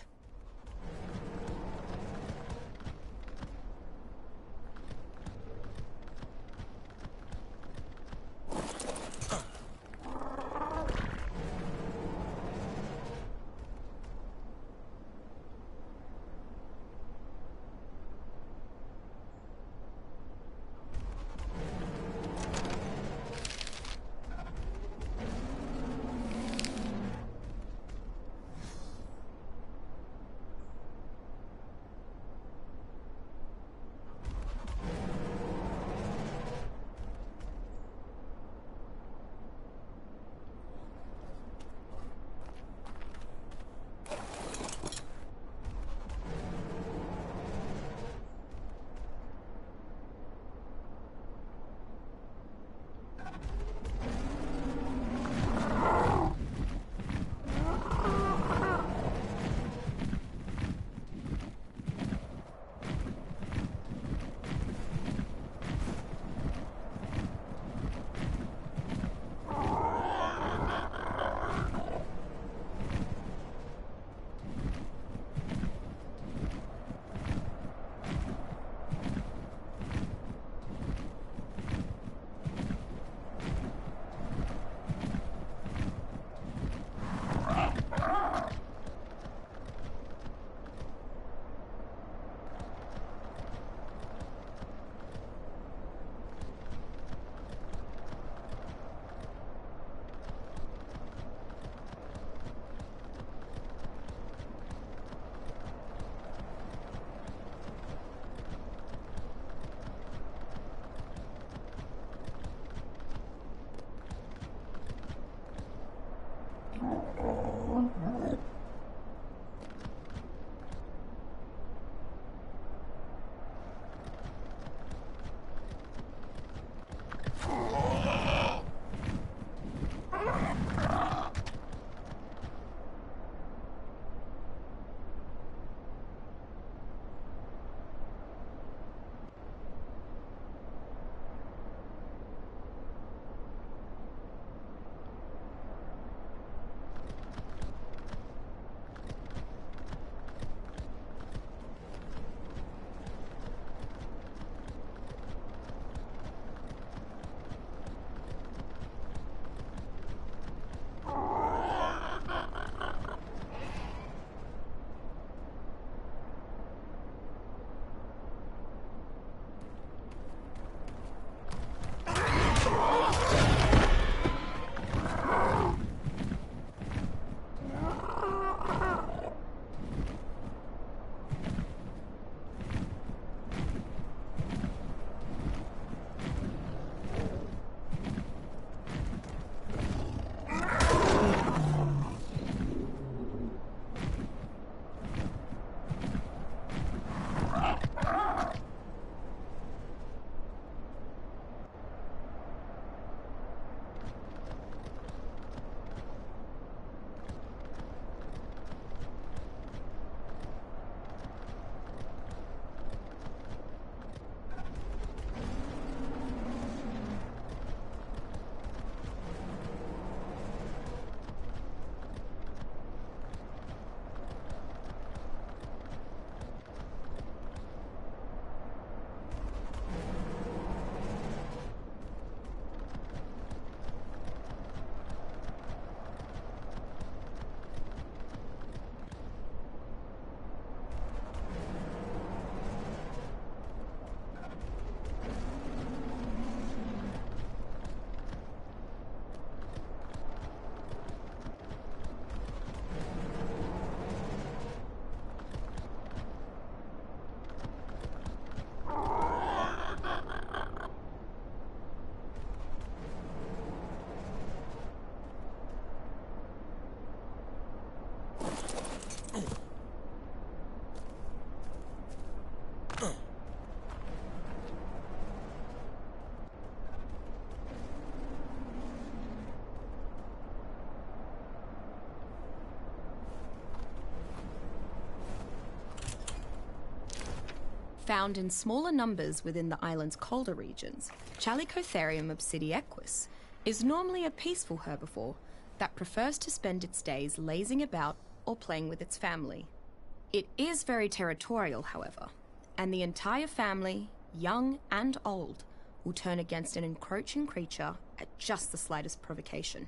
Found in smaller numbers within the island's colder regions, Chalicotherium obsidiequus is normally a peaceful herbivore that prefers to spend its days lazing about or playing with its family. It is very territorial, however, and the entire family, young and old, will turn against an encroaching creature at just the slightest provocation.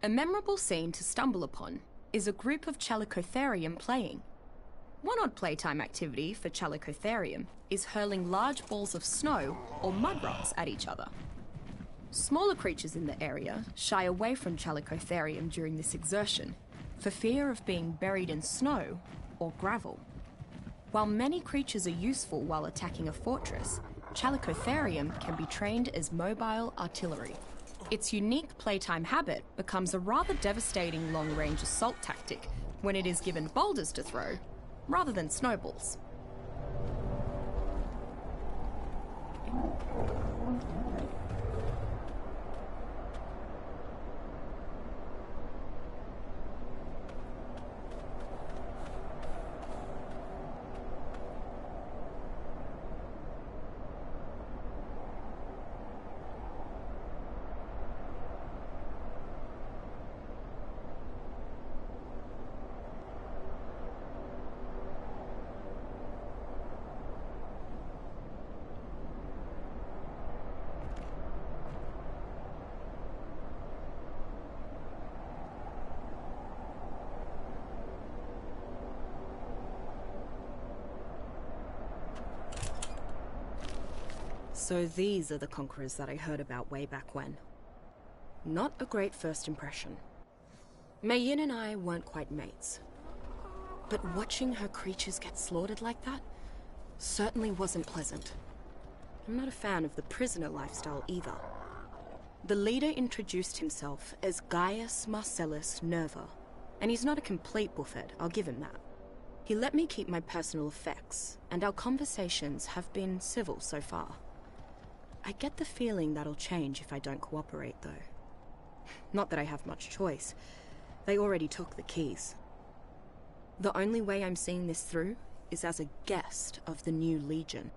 A memorable scene to stumble upon is a group of Chalicotherium playing. One odd playtime activity for Chalicotherium is hurling large balls of snow or mud rocks at each other. Smaller creatures in the area shy away from Chalicotherium during this exertion for fear of being buried in snow or gravel. While many creatures are useful while attacking a fortress, Chalicotherium can be trained as mobile artillery. Its unique playtime habit becomes a rather devastating long-range assault tactic when it is given boulders to throw, rather than snowballs. So these are the conquerors that I heard about way back when. Not a great first impression. Mei Yin and I weren't quite mates. But watching her creatures get slaughtered like that certainly wasn't pleasant. I'm not a fan of the prisoner lifestyle either. The leader introduced himself as Gaius Marcellus Nerva, and he's not a complete buffet, I'll give him that. He let me keep my personal effects, and our conversations have been civil so far. I get the feeling that'll change if I don't cooperate, though. Not that I have much choice. They already took the keys. The only way I'm seeing this through is as a guest of the new Legion.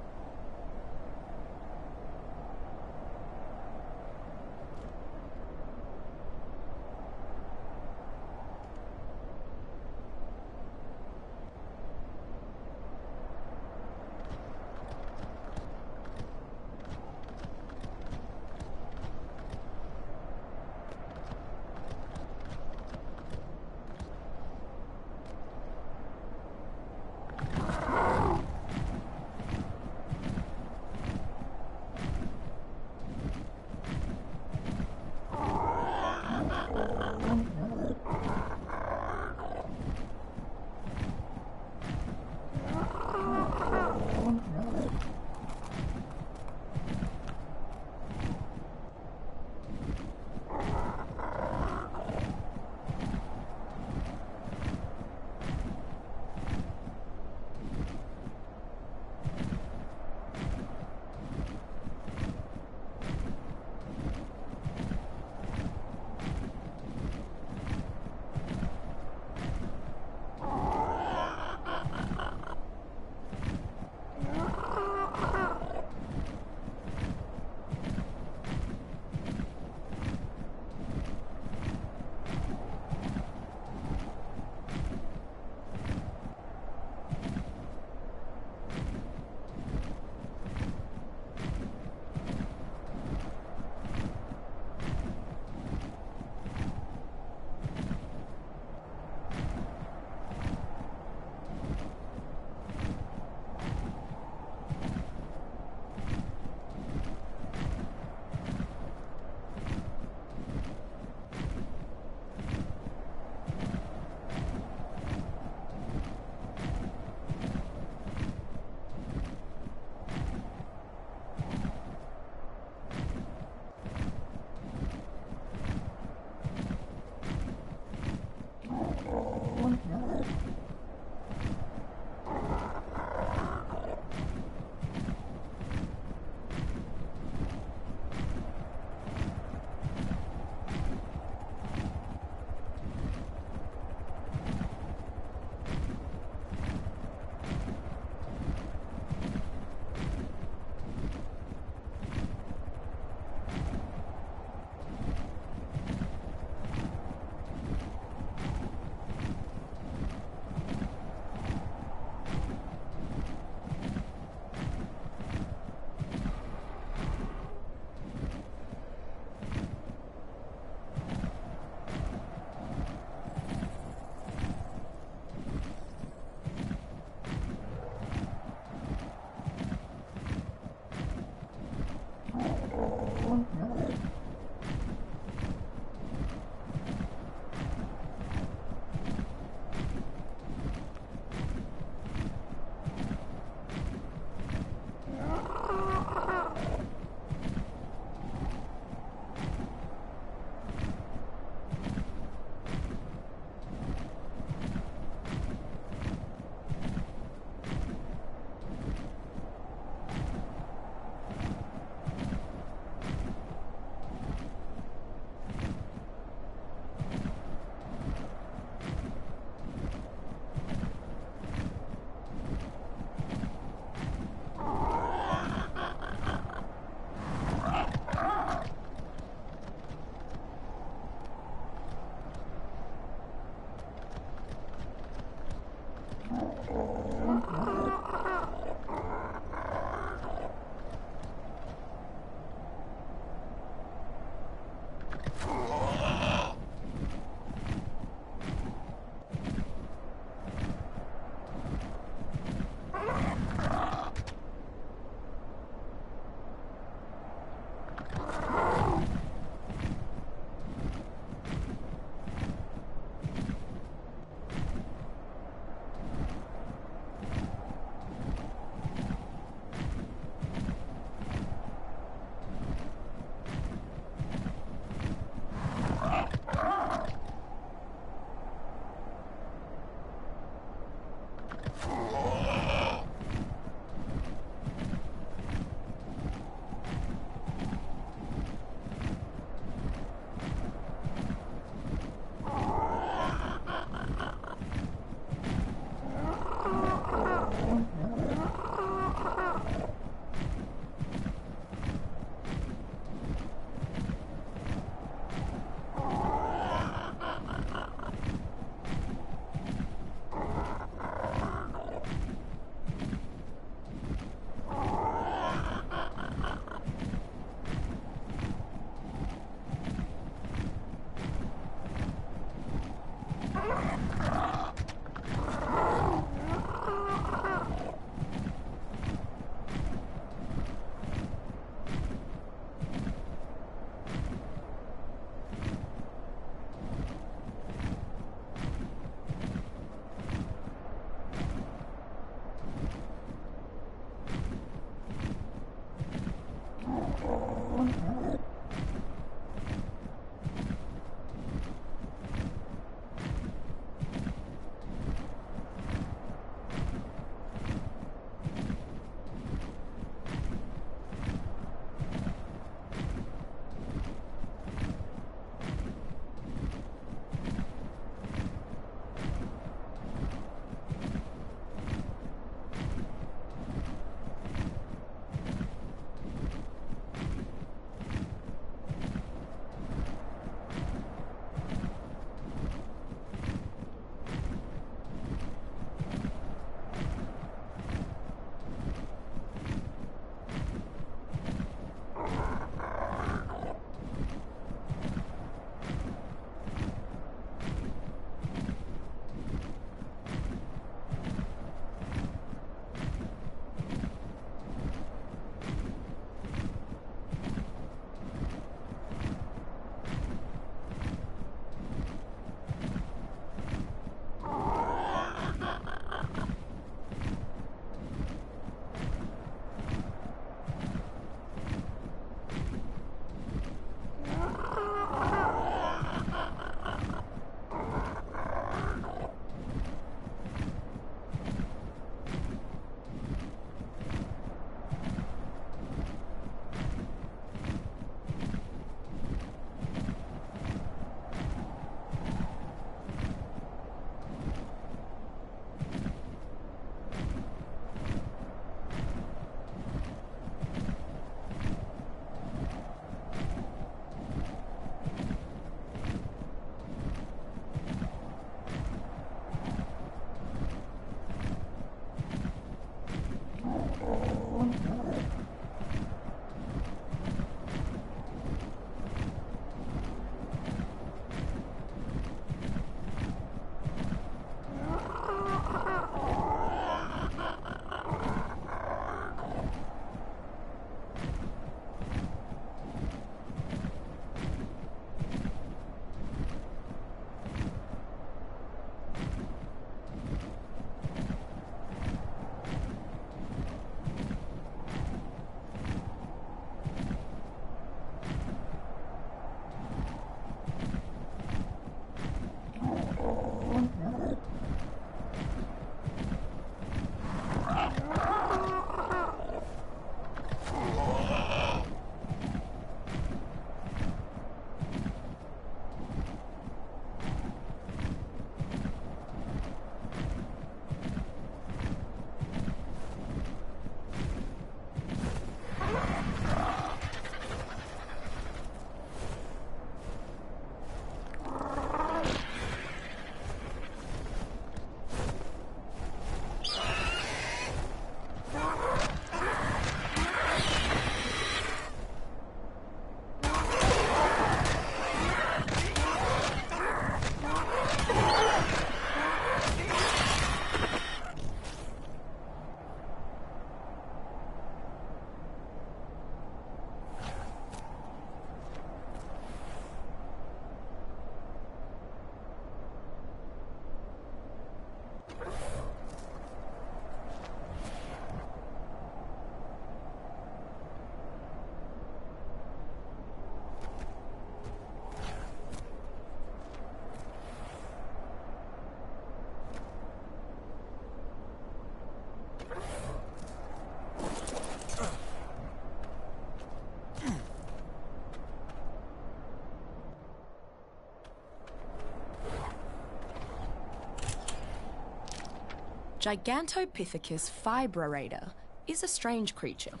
Gigantopithecus fibrator is a strange creature.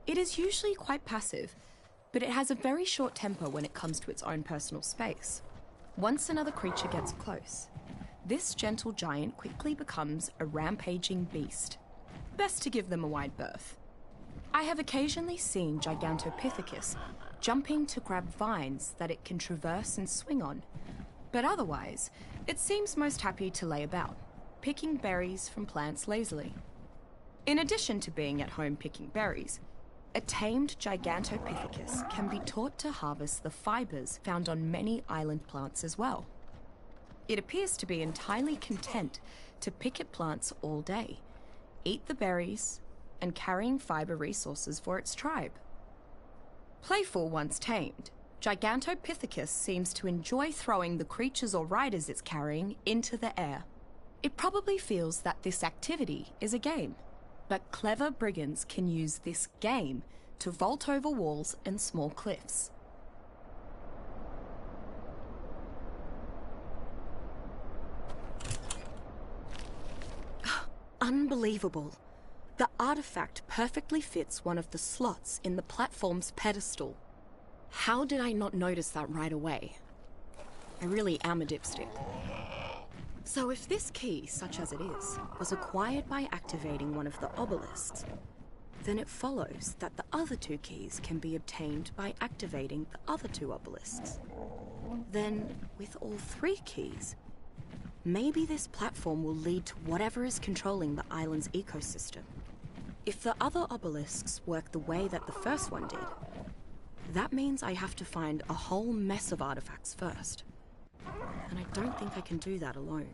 It is usually quite passive, but it has a very short temper when it comes to its own personal space. Once another creature gets close, this gentle giant quickly becomes a rampaging beast. Best to give them a wide berth. I have occasionally seen Gigantopithecus jumping to grab vines that it can traverse and swing on, but otherwise, it seems most happy to lay about, picking berries from plants lazily. In addition to being at home picking berries, a tamed Gigantopithecus can be taught to harvest the fibers found on many island plants as well. It appears to be entirely content to pick at plants all day, eat the berries, and carrying fiber resources for its tribe. Playful once tamed, Gigantopithecus seems to enjoy throwing the creatures or riders it's carrying into the air. It probably feels that this activity is a game, but clever brigands can use this game to vault over walls and small cliffs. Unbelievable. The artifact perfectly fits one of the slots in the platform's pedestal. How did I not notice that right away? I really am a dipstick. So if this key, such as it is, was acquired by activating one of the obelisks, then it follows that the other two keys can be obtained by activating the other two obelisks. Then, with all three keys, maybe this platform will lead to whatever is controlling the island's ecosystem. If the other obelisks work the way that the first one did, that means I have to find a whole mess of artifacts first. And I don't think I can do that alone.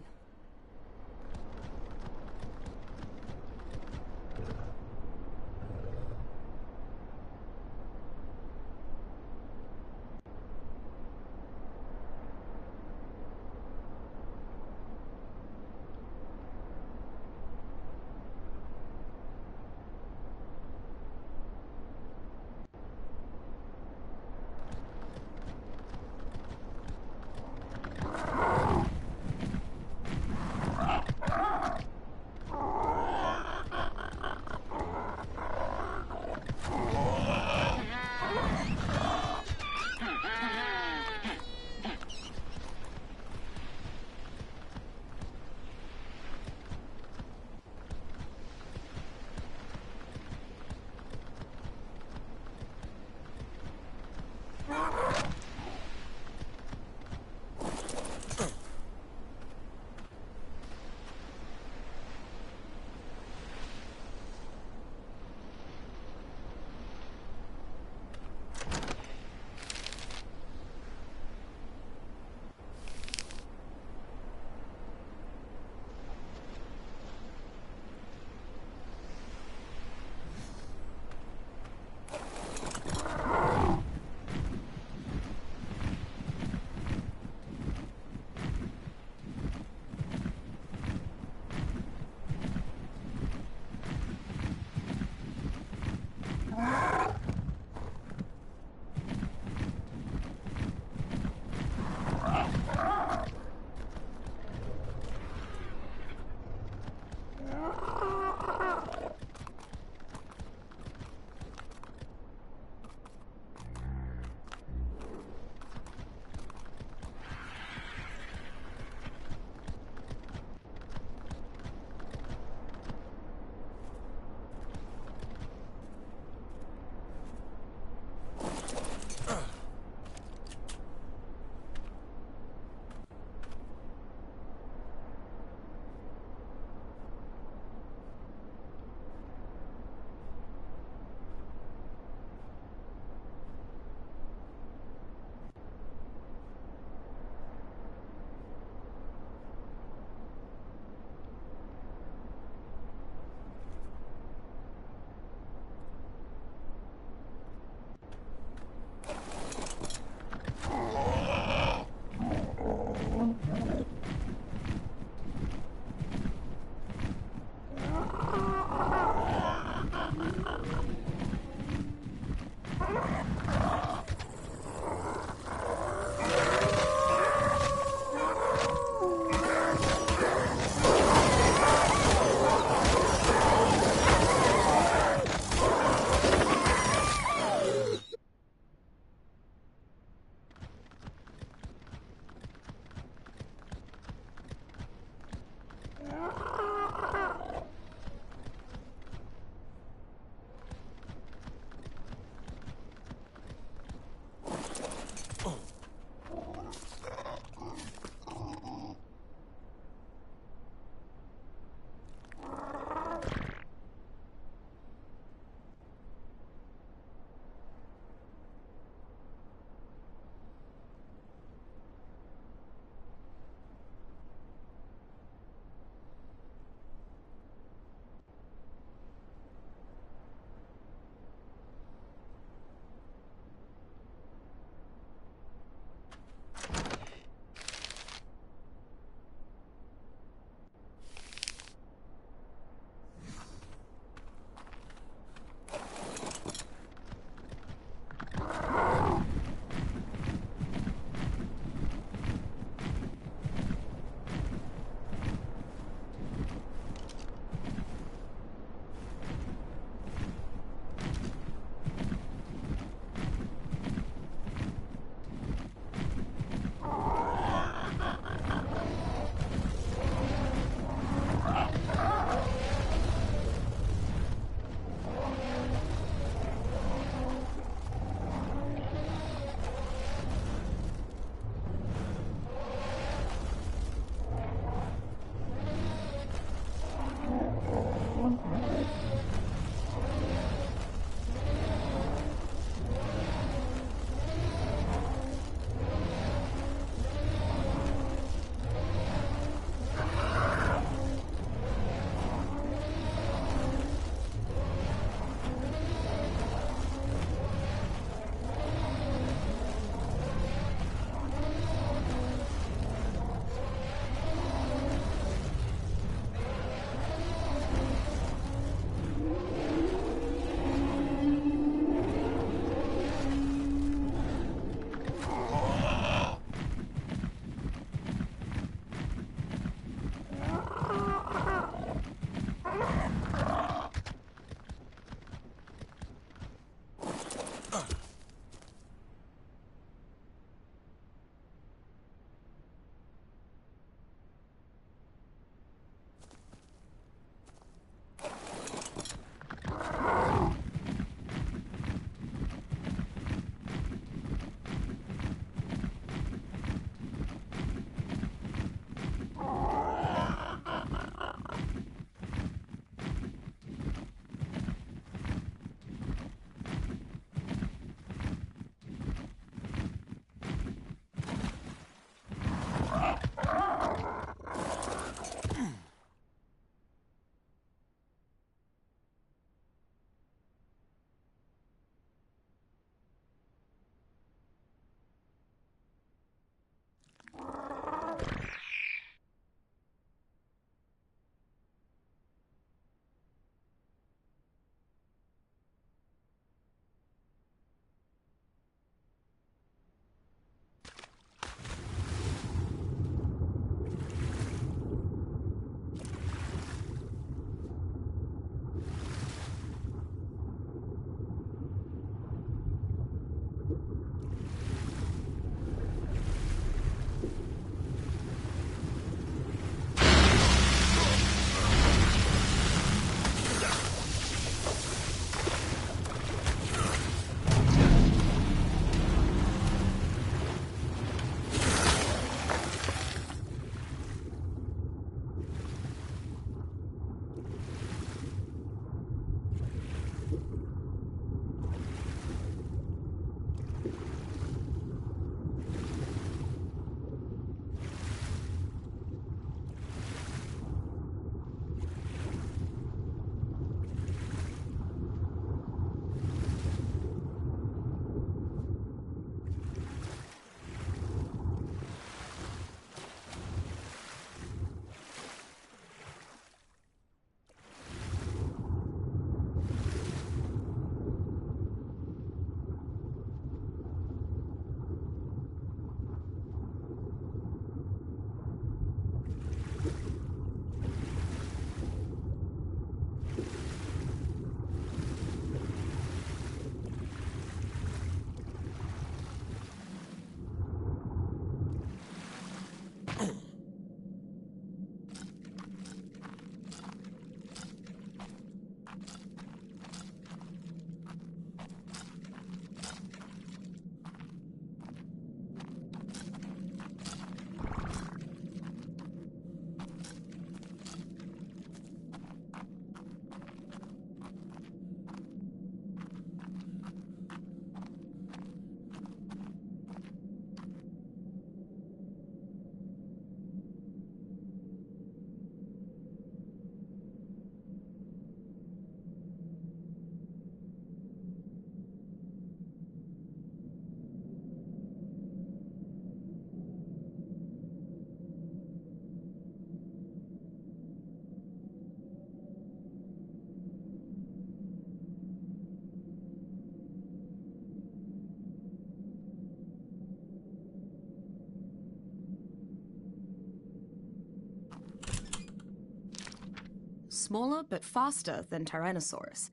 smaller but faster than Tyrannosaurus,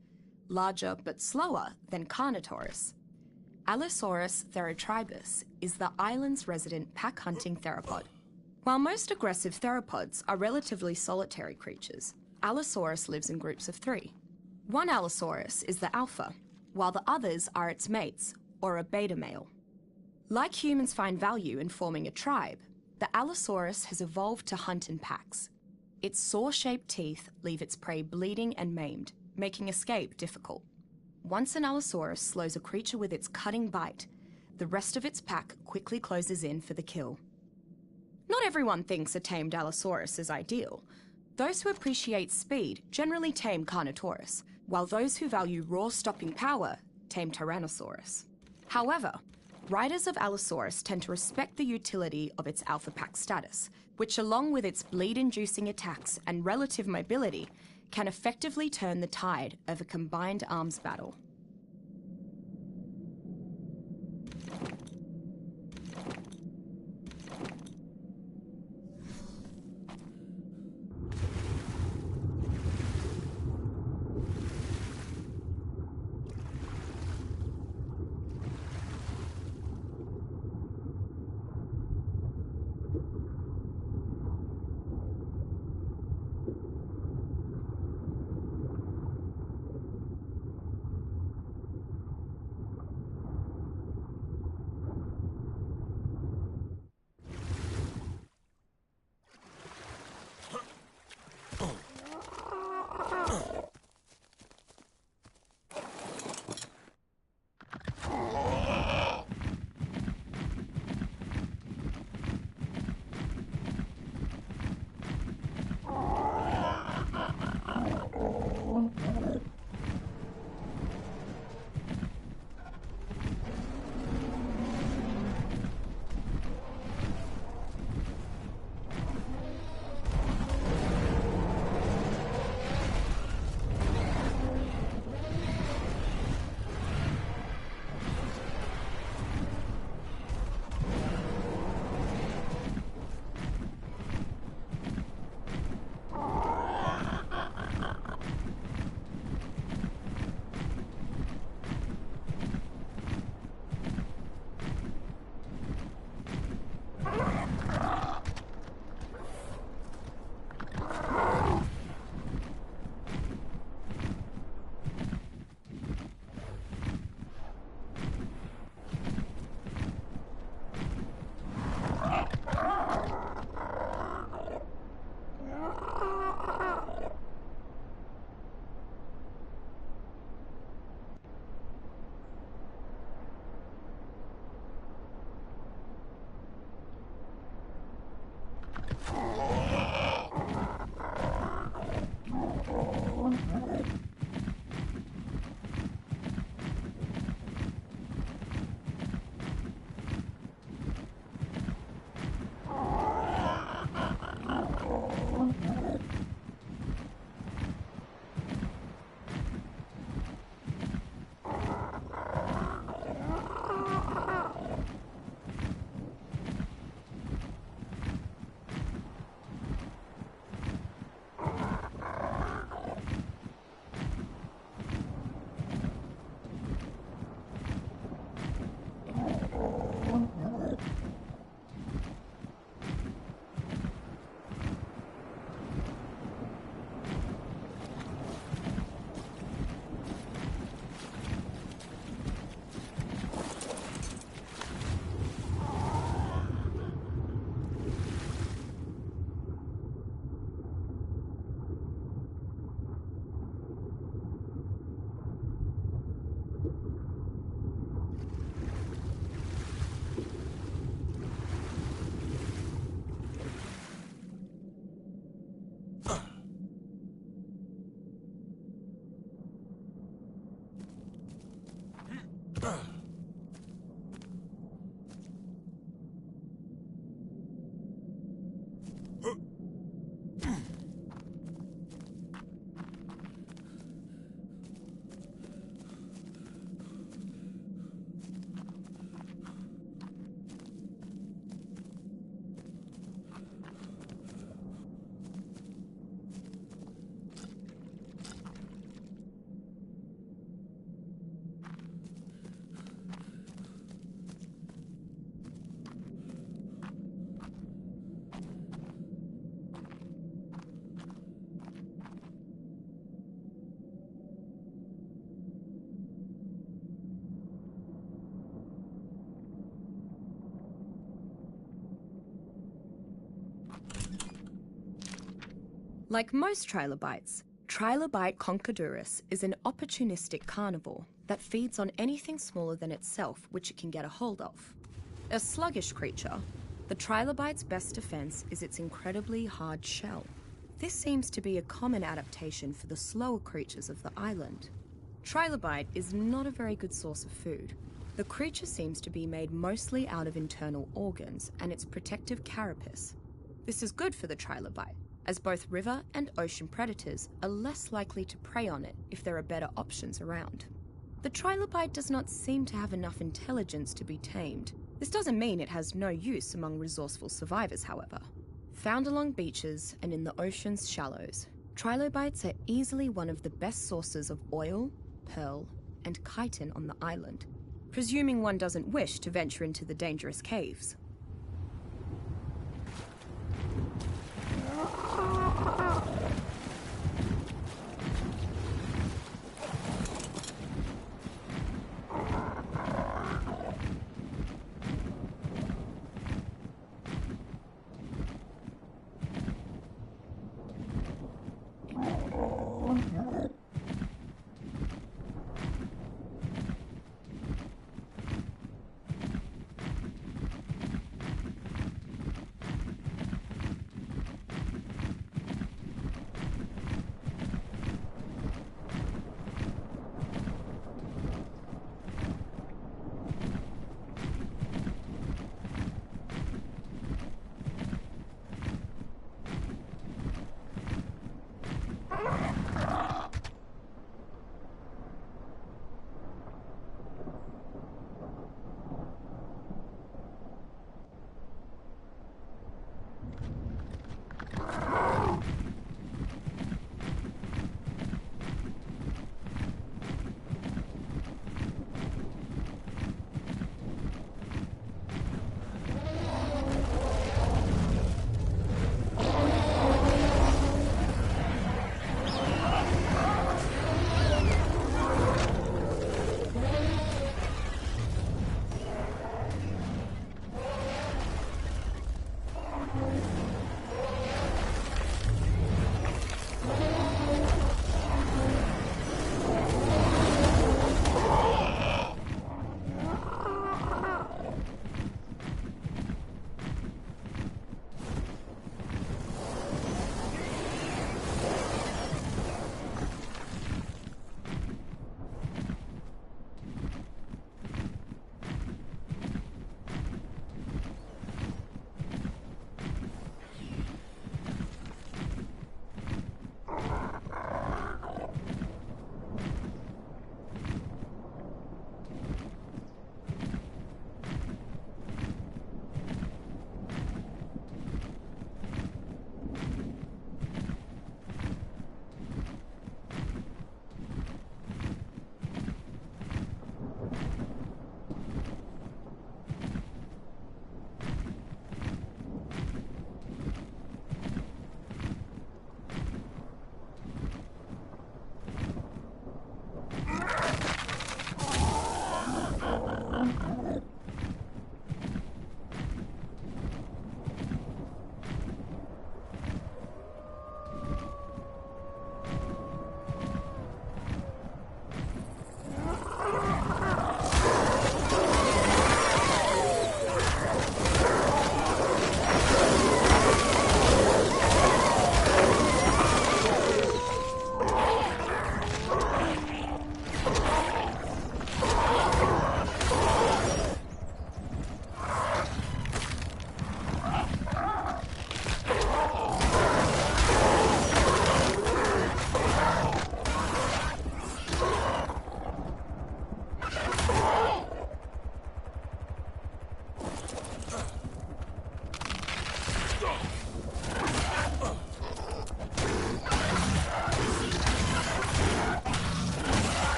larger but slower than Carnotaurus. Allosaurus therotribus is the island's resident pack-hunting theropod. While most aggressive theropods are relatively solitary creatures, Allosaurus lives in groups of 3. One Allosaurus is the alpha, while the others are its mates, or a beta male. Like humans find value in forming a tribe, the Allosaurus has evolved to hunt in packs. Its saw-shaped teeth leave its prey bleeding and maimed, making escape difficult. Once an Allosaurus slows a creature with its cutting bite, the rest of its pack quickly closes in for the kill. Not everyone thinks a tamed Allosaurus is ideal. Those who appreciate speed generally tame Carnotaurus, while those who value raw stopping power tame Tyrannosaurus. However, riders of Allosaurus tend to respect the utility of its alpha pack status, which along with its bleed-inducing attacks and relative mobility, can effectively turn the tide of a combined arms battle. Like most trilobites, Trilobite conchodurus is an opportunistic carnivore that feeds on anything smaller than itself which it can get a hold of. A sluggish creature, the trilobite's best defense is its incredibly hard shell. This seems to be a common adaptation for the slower creatures of the island. Trilobite is not a very good source of food. The creature seems to be made mostly out of internal organs and its protective carapace. This is good for the trilobite, as both river and ocean predators are less likely to prey on it if there are better options around. The trilobite does not seem to have enough intelligence to be tamed. This doesn't mean it has no use among resourceful survivors, however. Found along beaches and in the ocean's shallows, trilobites are easily one of the best sources of oil, pearl, and chitin on the island, presuming one doesn't wish to venture into the dangerous caves.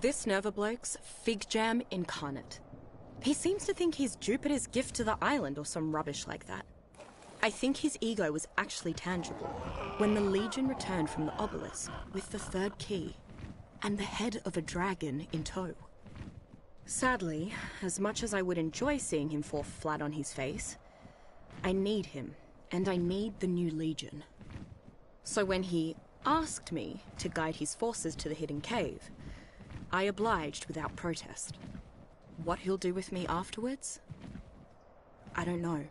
This Nerva bloke's fig jam incarnate. He seems to think he's Jupiter's gift to the island or some rubbish like that. I think his ego was actually tangible when the Legion returned from the obelisk with the third key and the head of a dragon in tow. Sadly, as much as I would enjoy seeing him fall flat on his face, I need him, and I need the new Legion. So when he asked me to guide his forces to the hidden cave, I obliged without protest. What he'll do with me afterwards? I don't know.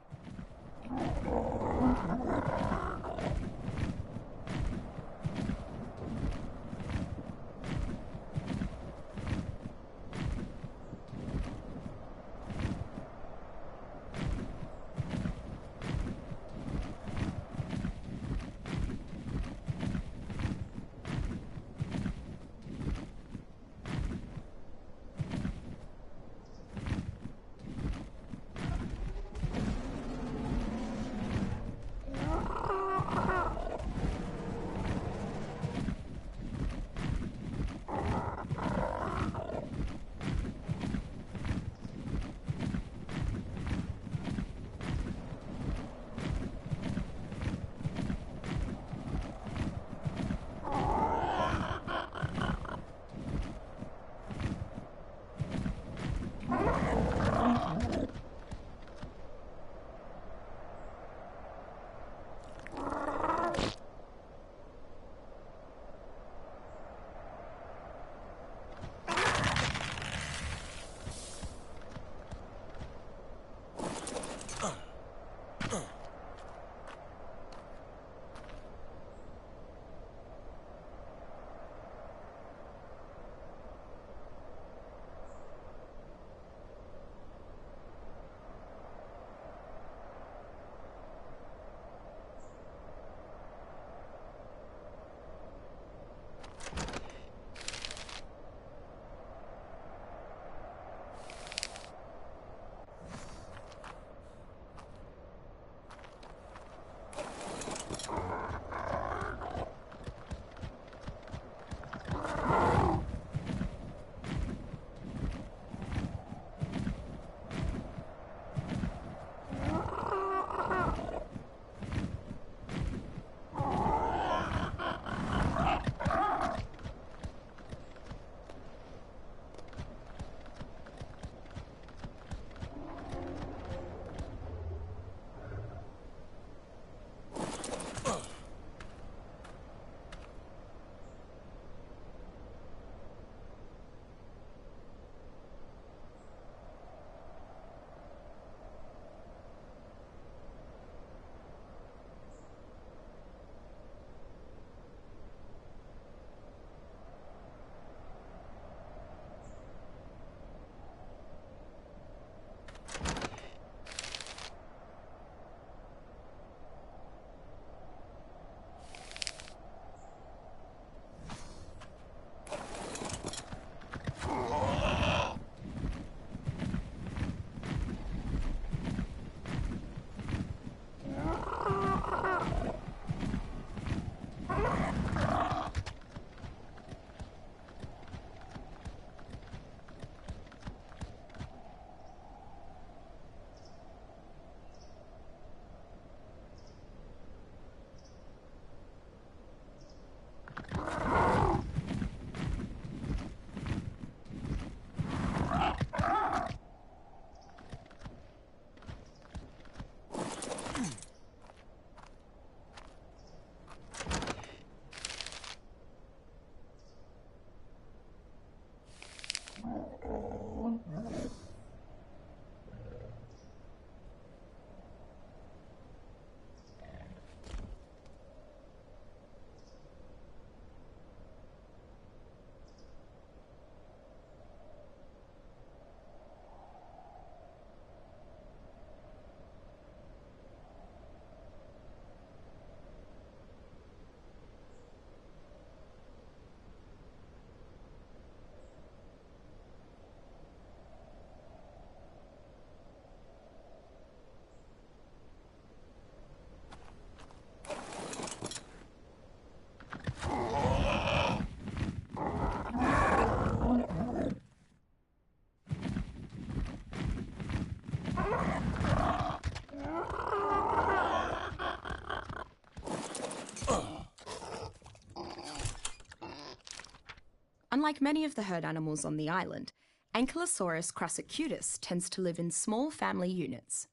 Unlike many of the herd animals on the island, Ankylosaurus crassicutus tends to live in small family units.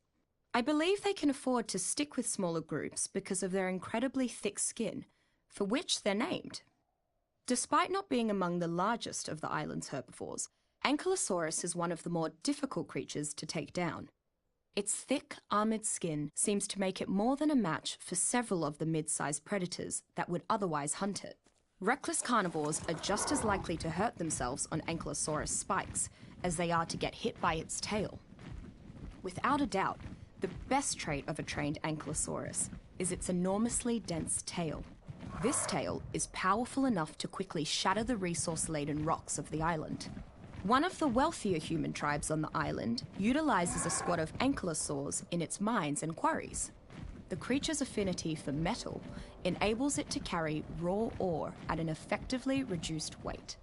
I believe they can afford to stick with smaller groups because of their incredibly thick skin, for which they're named. Despite not being among the largest of the island's herbivores, Ankylosaurus is one of the more difficult creatures to take down. Its thick, armoured skin seems to make it more than a match for several of the mid-sized predators that would otherwise hunt it. Reckless carnivores are just as likely to hurt themselves on Ankylosaurus spikes as they are to get hit by its tail. Without a doubt, the best trait of a trained Ankylosaurus is its enormously dense tail. This tail is powerful enough to quickly shatter the resource-laden rocks of the island. One of the wealthier human tribes on the island utilizes a squad of ankylosaurs in its mines and quarries. The creature's affinity for metal enables it to carry raw ore at an effectively reduced weight.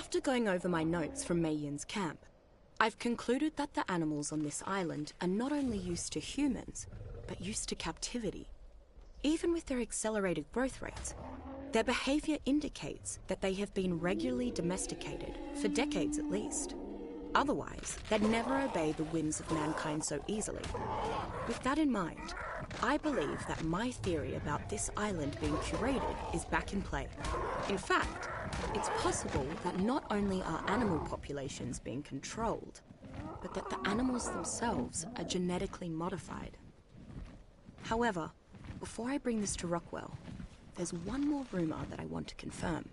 After going over my notes from Mei Yin's camp, I've concluded that the animals on this island are not only used to humans, but used to captivity. Even with their accelerated growth rates, their behavior indicates that they have been regularly domesticated, for decades at least. Otherwise, they'd never obey the whims of mankind so easily. With that in mind, I believe that my theory about this island being curated is back in play. In fact, it's possible that not only are animal populations being controlled, but that the animals themselves are genetically modified. However, before I bring this to Rockwell, there's one more rumor that I want to confirm.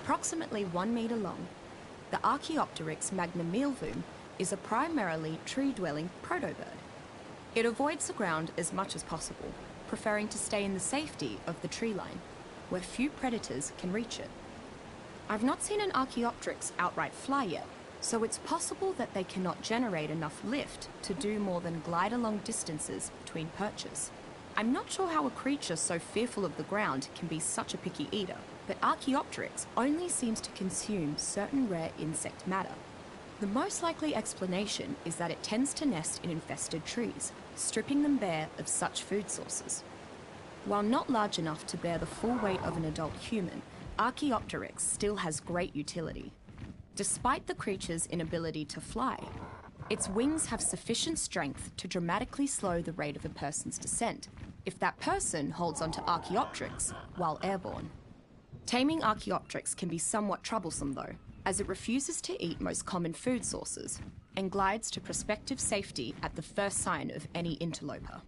approximately 1 metre long, the Archaeopteryx magnamilvum is a primarily tree-dwelling protobird. It avoids the ground as much as possible, preferring to stay in the safety of the tree line, where few predators can reach it. I've not seen an Archaeopteryx outright fly yet, so it's possible that they cannot generate enough lift to do more than glide along distances between perches. I'm not sure how a creature so fearful of the ground can be such a picky eater, but Archaeopteryx only seems to consume certain rare insect matter. The most likely explanation is that it tends to nest in infested trees, stripping them bare of such food sources. While not large enough to bear the full weight of an adult human, Archaeopteryx still has great utility. Despite the creature's inability to fly, its wings have sufficient strength to dramatically slow the rate of a person's descent if that person holds onto Archaeopteryx while airborne. Taming Archaeopteryx can be somewhat troublesome though, as it refuses to eat most common food sources and glides to prospective safety at the first sign of any interloper.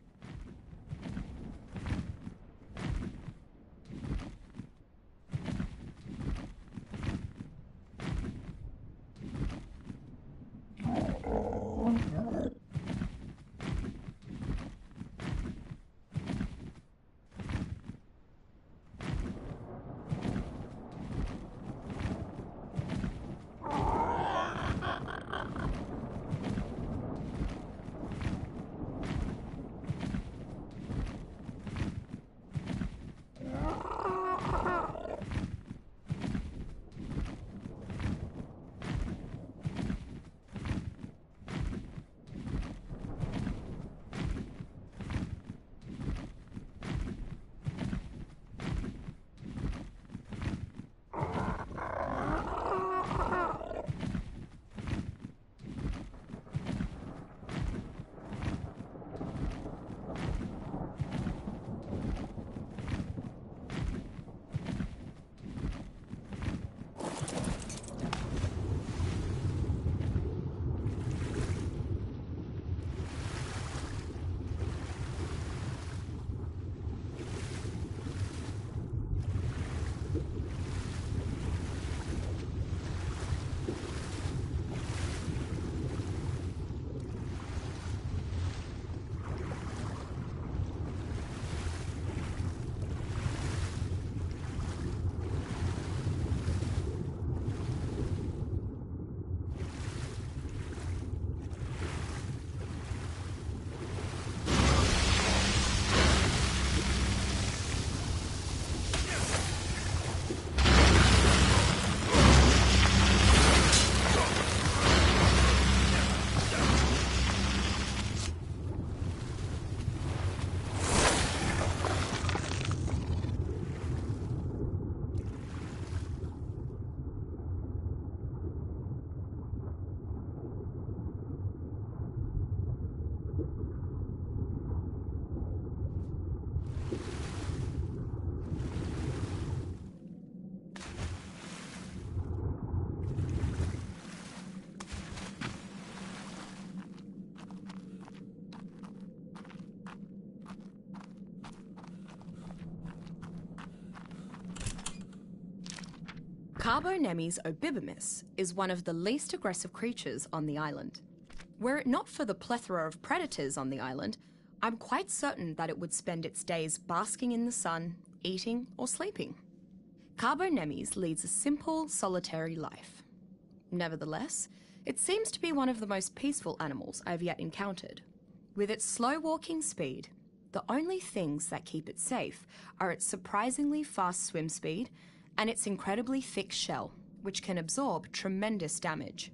Carbonemys obibimus is one of the least aggressive creatures on the island. Were it not for the plethora of predators on the island, I'm quite certain that it would spend its days basking in the sun, eating or sleeping. Carbonemys leads a simple, solitary life. Nevertheless, it seems to be one of the most peaceful animals I've yet encountered. With its slow walking speed, the only things that keep it safe are its surprisingly fast swim speed and its incredibly thick shell, which can absorb tremendous damage.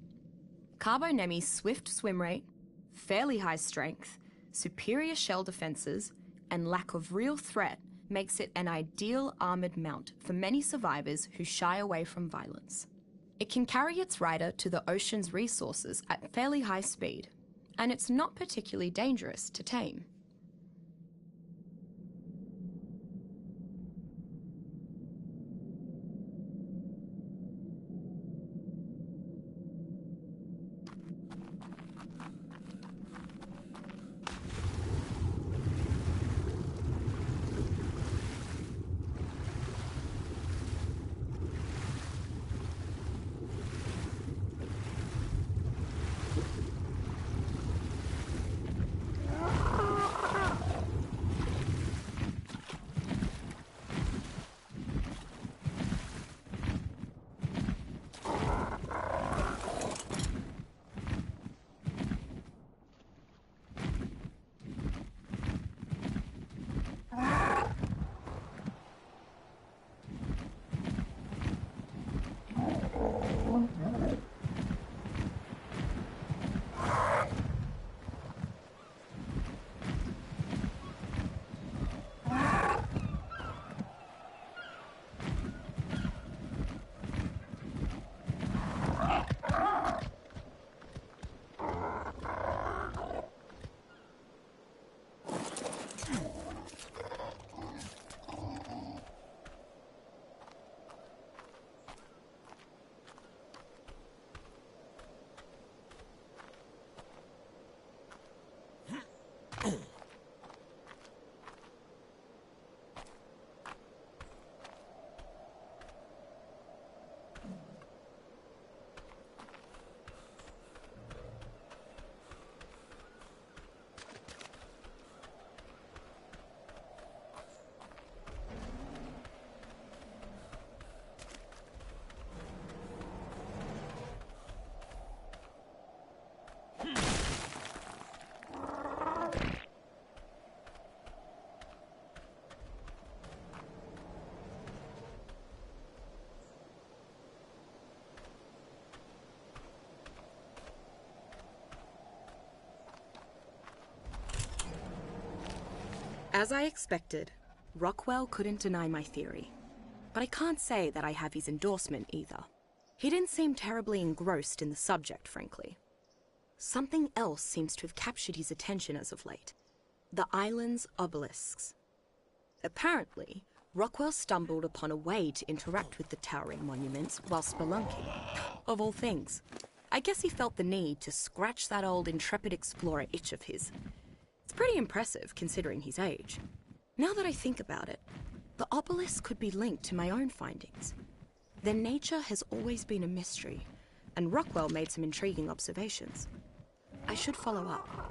Carbonemy's swift swim rate, fairly high strength, superior shell defenses, and lack of real threat makes it an ideal armoured mount for many survivors who shy away from violence. It can carry its rider to the ocean's resources at fairly high speed, and it's not particularly dangerous to tame. As I expected, Rockwell couldn't deny my theory. But I can't say that I have his endorsement either. He didn't seem terribly engrossed in the subject, frankly. Something else seems to have captured his attention as of late. The island's obelisks. Apparently, Rockwell stumbled upon a way to interact with the towering monuments while spelunking. Of all things. I guess he felt the need to scratch that old intrepid explorer itch of his. It's pretty impressive considering his age. Now that I think about it, the obelisk could be linked to my own findings. Their nature has always been a mystery, and Rockwell made some intriguing observations. I should follow up.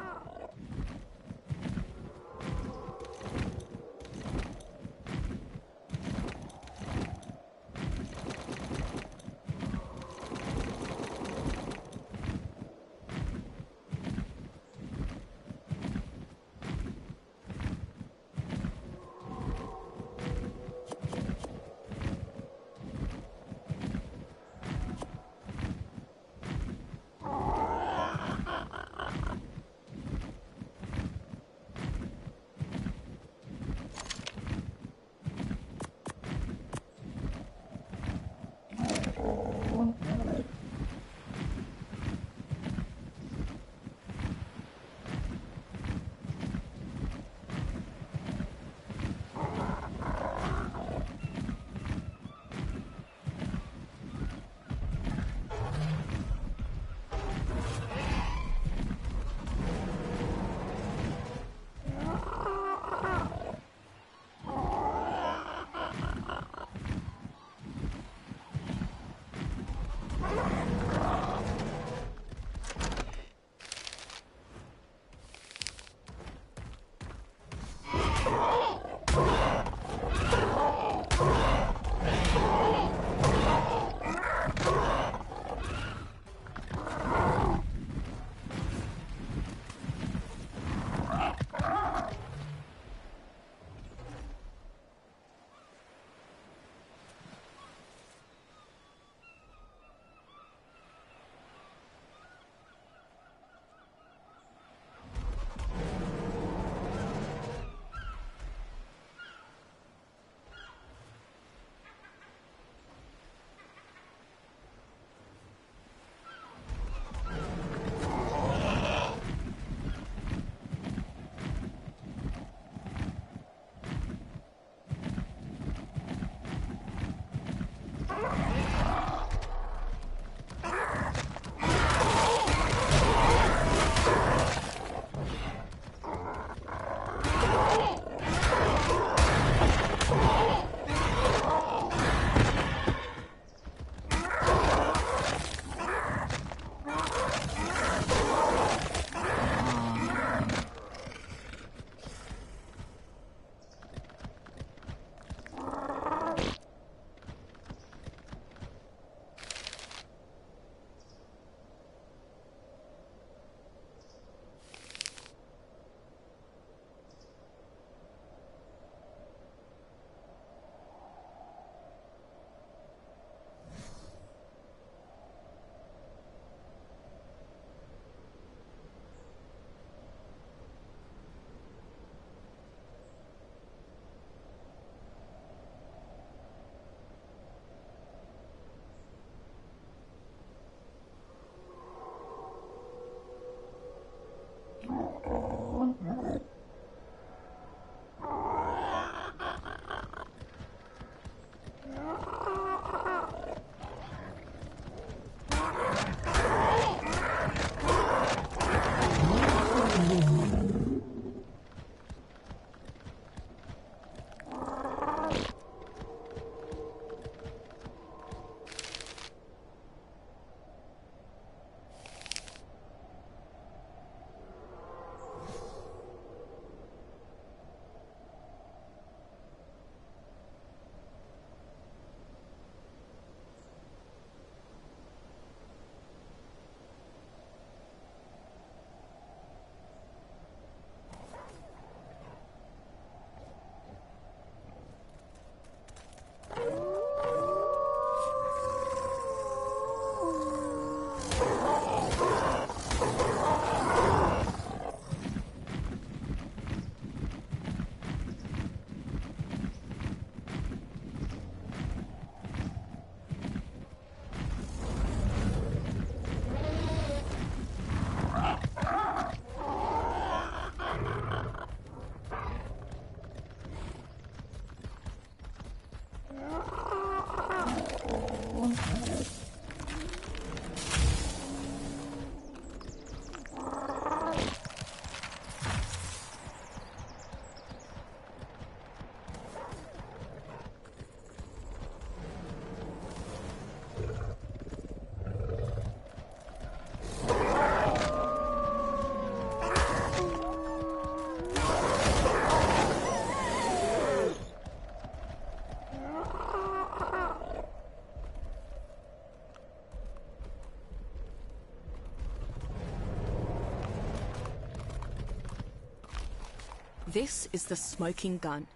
This is the smoking gun.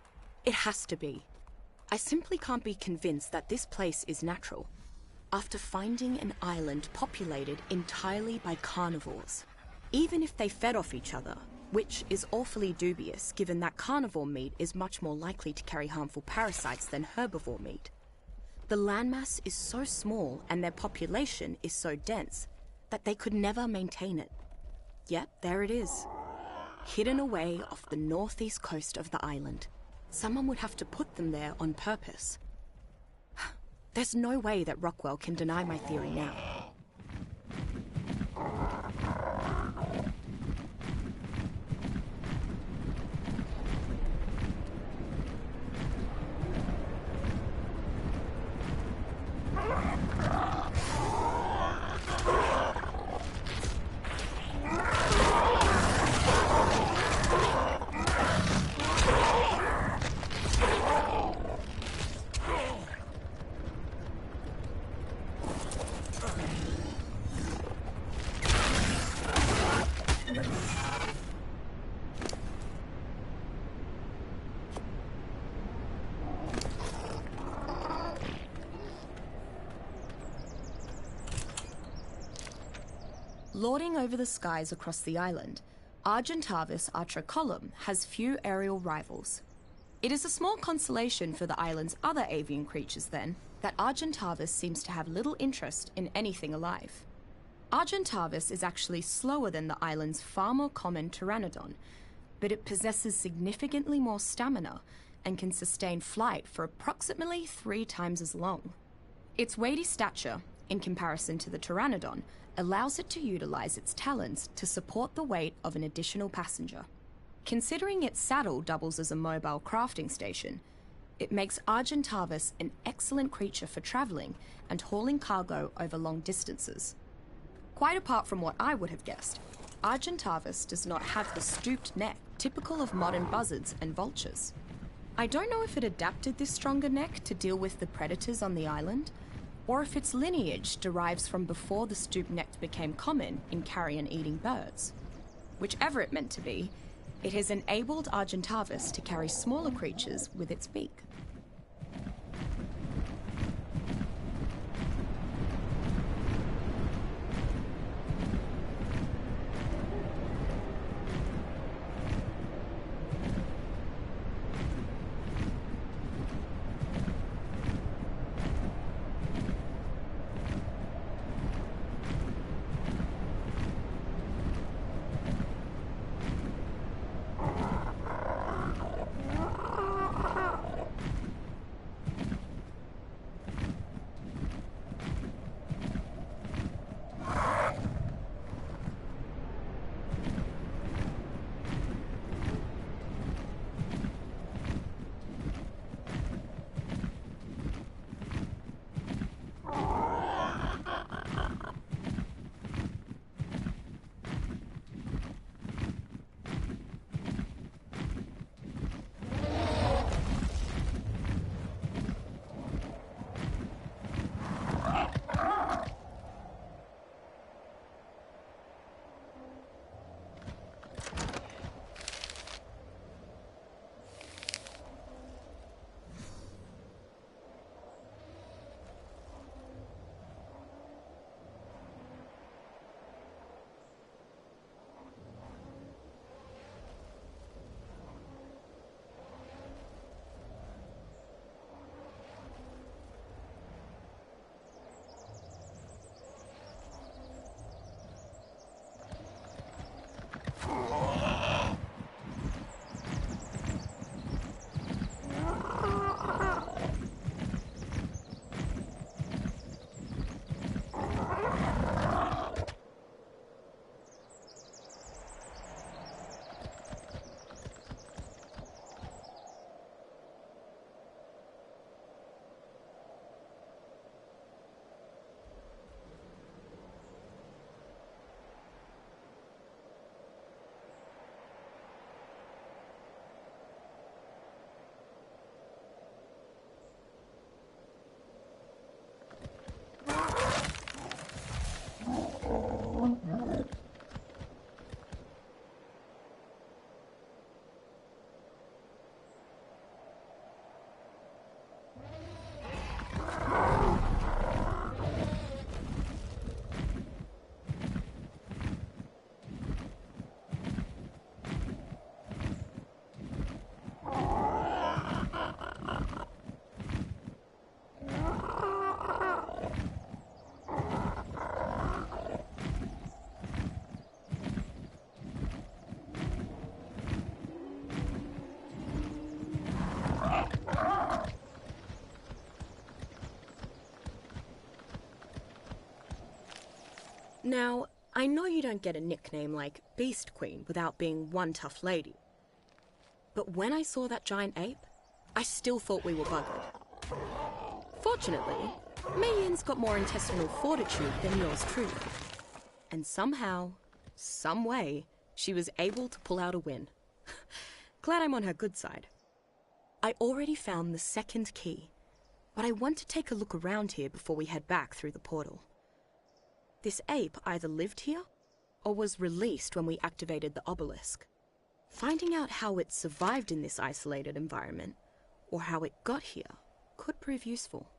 It has to be. I simply can't be convinced that this place is natural, after finding an island populated entirely by carnivores. Even if they fed off each other, which is awfully dubious given that carnivore meat is much more likely to carry harmful parasites than herbivore meat. The landmass is so small and their population is so dense that they could never maintain it. Yet there it is, hidden away off the northeast coast of the island. Someone would have to put them there on purpose. There's no way that Rockwell can deny my theory now. Lording over the skies across the island, Argentavis atricolum has few aerial rivals. It is a small consolation for the island's other avian creatures, then, that Argentavis seems to have little interest in anything alive. Argentavis is actually slower than the island's far more common pteranodon, but it possesses significantly more stamina and can sustain flight for approximately 3 times as long. Its weighty stature, in comparison to the pteranodon, allows it to utilize its talons to support the weight of an additional passenger. Considering its saddle doubles as a mobile crafting station, it makes Argentavis an excellent creature for traveling and hauling cargo over long distances. Quite apart from what I would have guessed, Argentavis does not have the stooped neck typical of modern buzzards and vultures. I don't know if it adapted this stronger neck to deal with the predators on the island, or if its lineage derives from before the stooped neck became common in carrion-eating birds. Whichever it meant to be, it has enabled Argentavis to carry smaller creatures with its beak. Now, I know you don't get a nickname like Beast Queen without being one tough lady. But when I saw that giant ape, I still thought we were buggered. Fortunately, Mei Yin's got more intestinal fortitude than yours truly. And somehow, some way, she was able to pull out a win. Glad I'm on her good side. I already found the second key, but I want to take a look around here before we head back through the portal. This ape either lived here or was released when we activated the obelisk. Finding out how it survived in this isolated environment, or how it got here, could prove useful.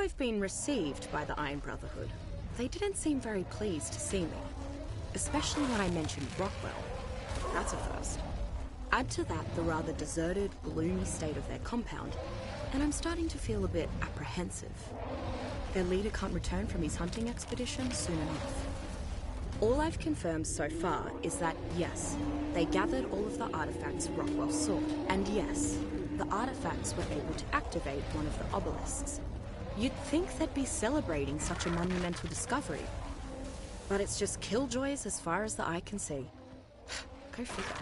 I've been received by the Iron Brotherhood, they didn't seem very pleased to see me, especially when I mentioned Rockwell. That's a first. Add to that the rather deserted, gloomy state of their compound, and I'm starting to feel a bit apprehensive. Their leader can't return from his hunting expedition soon enough. All I've confirmed so far is that, yes, they gathered all of the artifacts Rockwell sought, and yes, the artifacts were able to activate one of the obelisks. You'd think they'd be celebrating such a monumental discovery, but it's just killjoys as far as the eye can see. Go figure.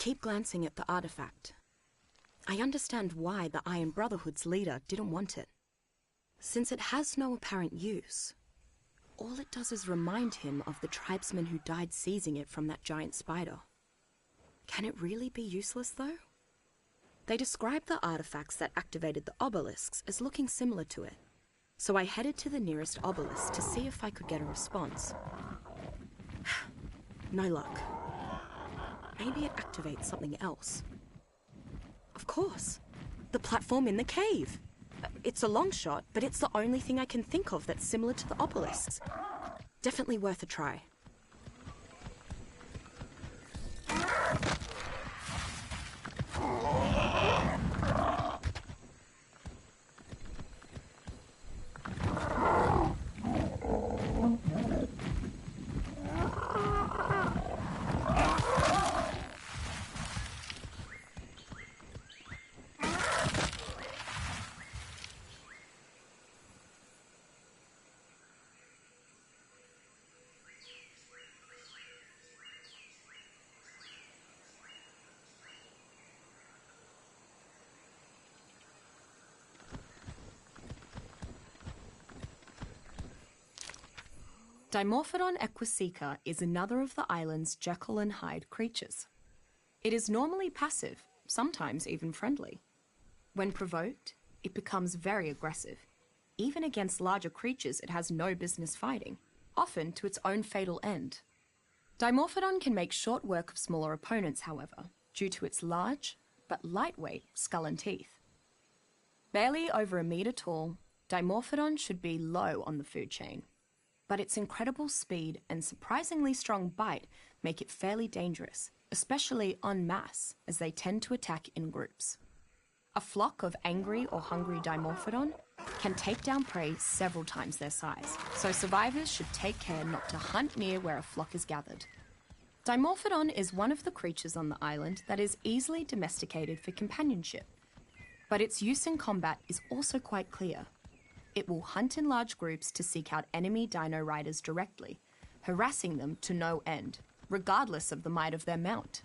keep glancing at the artifact. I understand why the Iron Brotherhood's leader didn't want it. Since it has no apparent use, all it does is remind him of the tribesmen who died seizing it from that giant spider. Can it really be useless, though? They described the artifacts that activated the obelisks as looking similar to it, so I headed to the nearest obelisk to see if I could get a response. No luck. Maybe it activates something else. Of course, the platform in the cave. It's a long shot, but it's the only thing I can think of that's similar to the obelisks. Definitely worth a try. Dimorphodon equiseca is another of the island's Jekyll and Hyde creatures. It is normally passive, sometimes even friendly. When provoked, it becomes very aggressive. Even against larger creatures it has no business fighting, often to its own fatal end. Dimorphodon can make short work of smaller opponents, however, due to its large, but lightweight skull and teeth. Barely over a metre tall, Dimorphodon should be low on the food chain, but its incredible speed and surprisingly strong bite make it fairly dangerous, especially en masse, as they tend to attack in groups. A flock of angry or hungry Dimorphodon can take down prey several times their size, so survivors should take care not to hunt near where a flock is gathered. Dimorphodon is one of the creatures on the island that is easily domesticated for companionship, but its use in combat is also quite clear. It will hunt in large groups to seek out enemy dino riders directly, harassing them to no end, regardless of the might of their mount.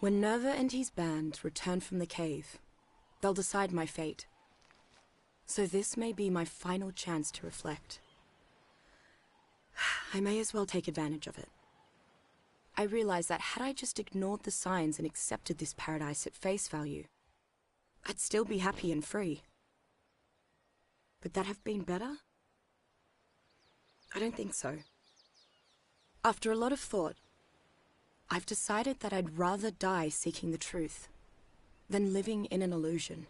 When Nerva and his band return from the cave, they'll decide my fate. So this may be my final chance to reflect. I may as well take advantage of it. I realize that had I just ignored the signs and accepted this paradise at face value, I'd still be happy and free. Would that have been better? I don't think so. After a lot of thought, I've decided that I'd rather die seeking the truth than living in an illusion.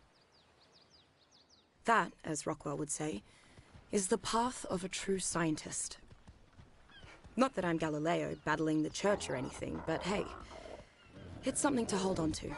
That, as Rockwell would say, is the path of a true scientist. Not that I'm Galileo battling the church or anything, but hey, it's something to hold on to.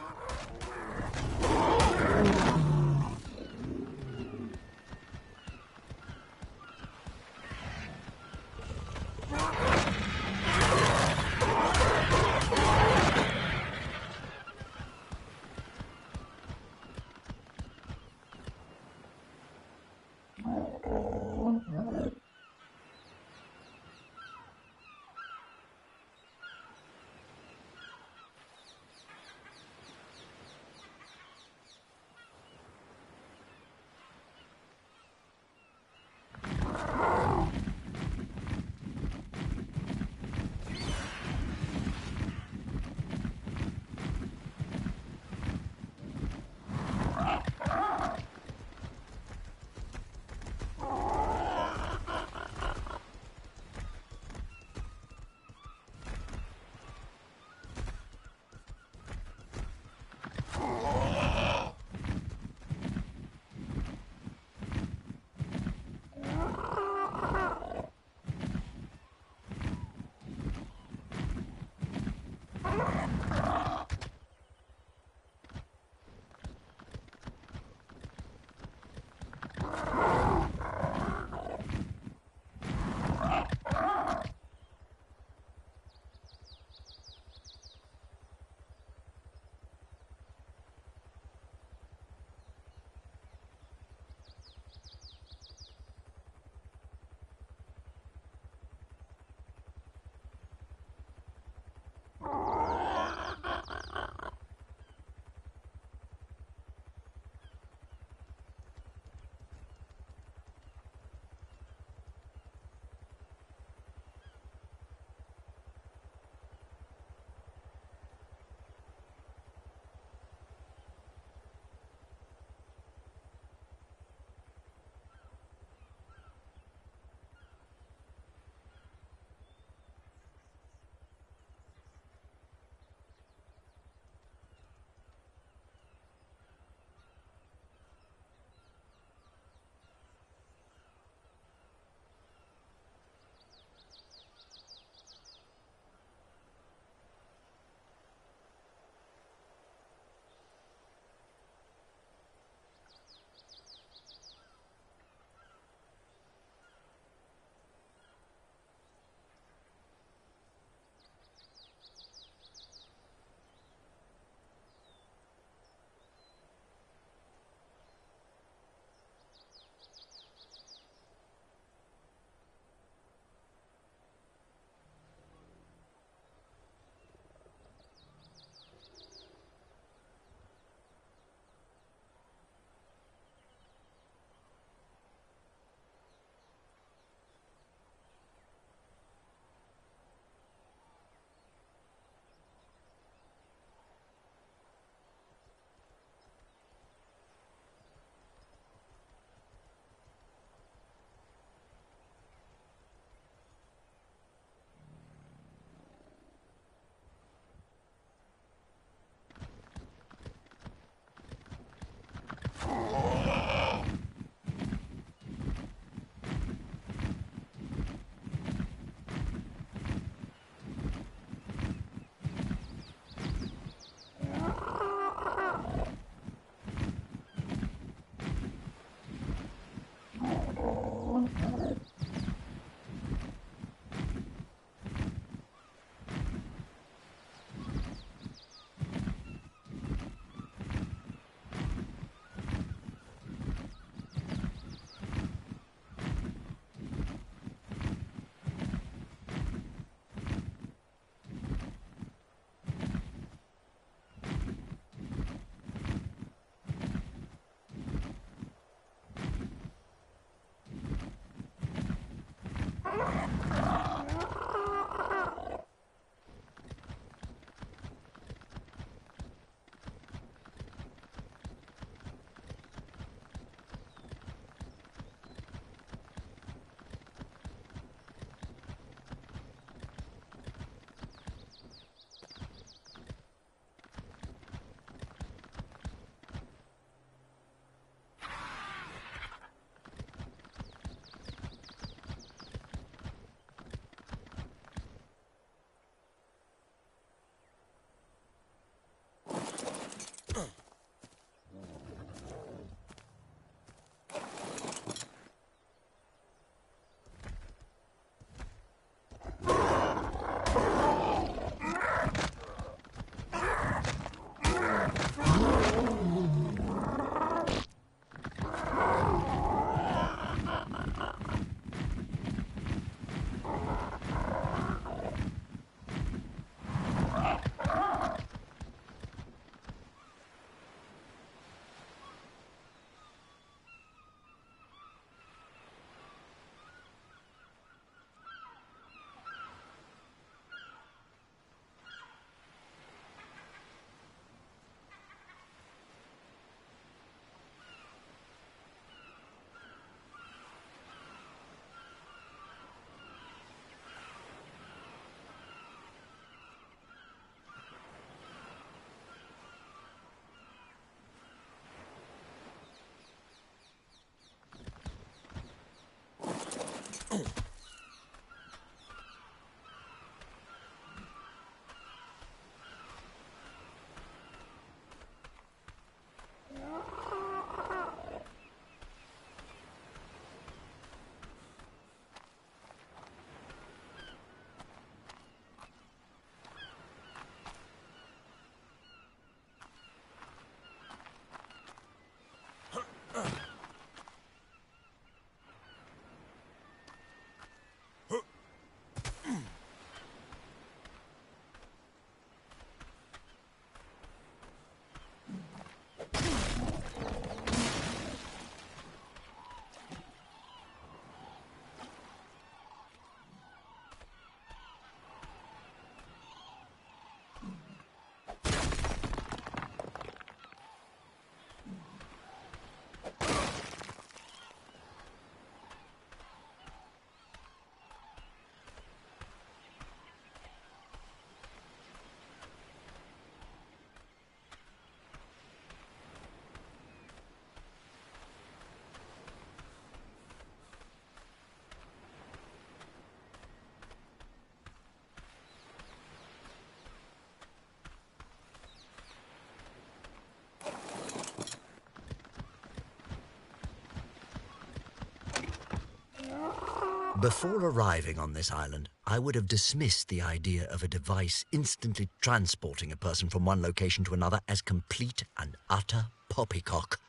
Before arriving on this island, I would have dismissed the idea of a device instantly transporting a person from one location to another as complete and utter poppycock.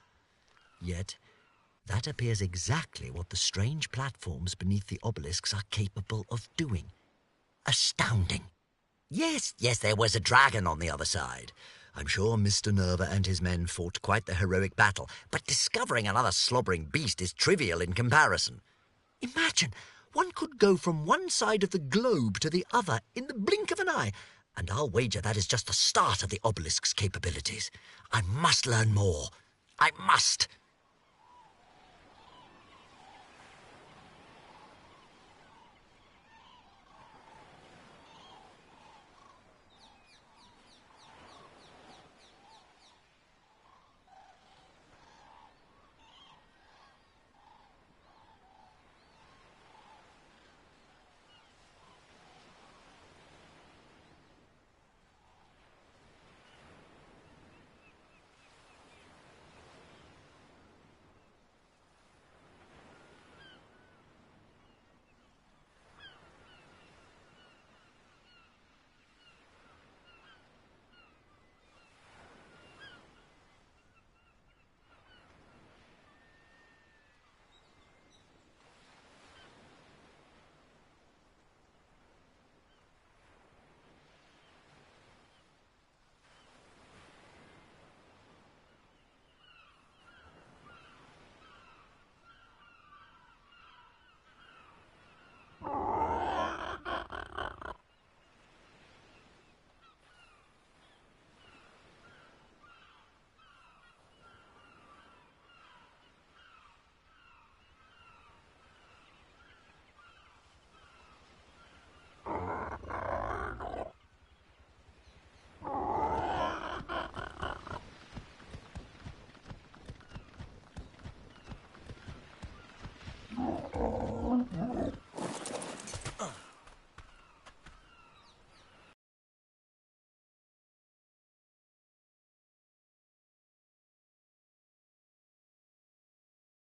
Yet, that appears exactly what the strange platforms beneath the obelisks are capable of doing. Astounding. Yes, there was a dragon on the other side. I'm sure Mr. Nerva and his men fought quite the heroic battle, but discovering another slobbering beast is trivial in comparison. Imagine, one could go from one side of the globe to the other in the blink of an eye, and I'll wager that is just the start of the obelisk's capabilities. I must learn more. I must.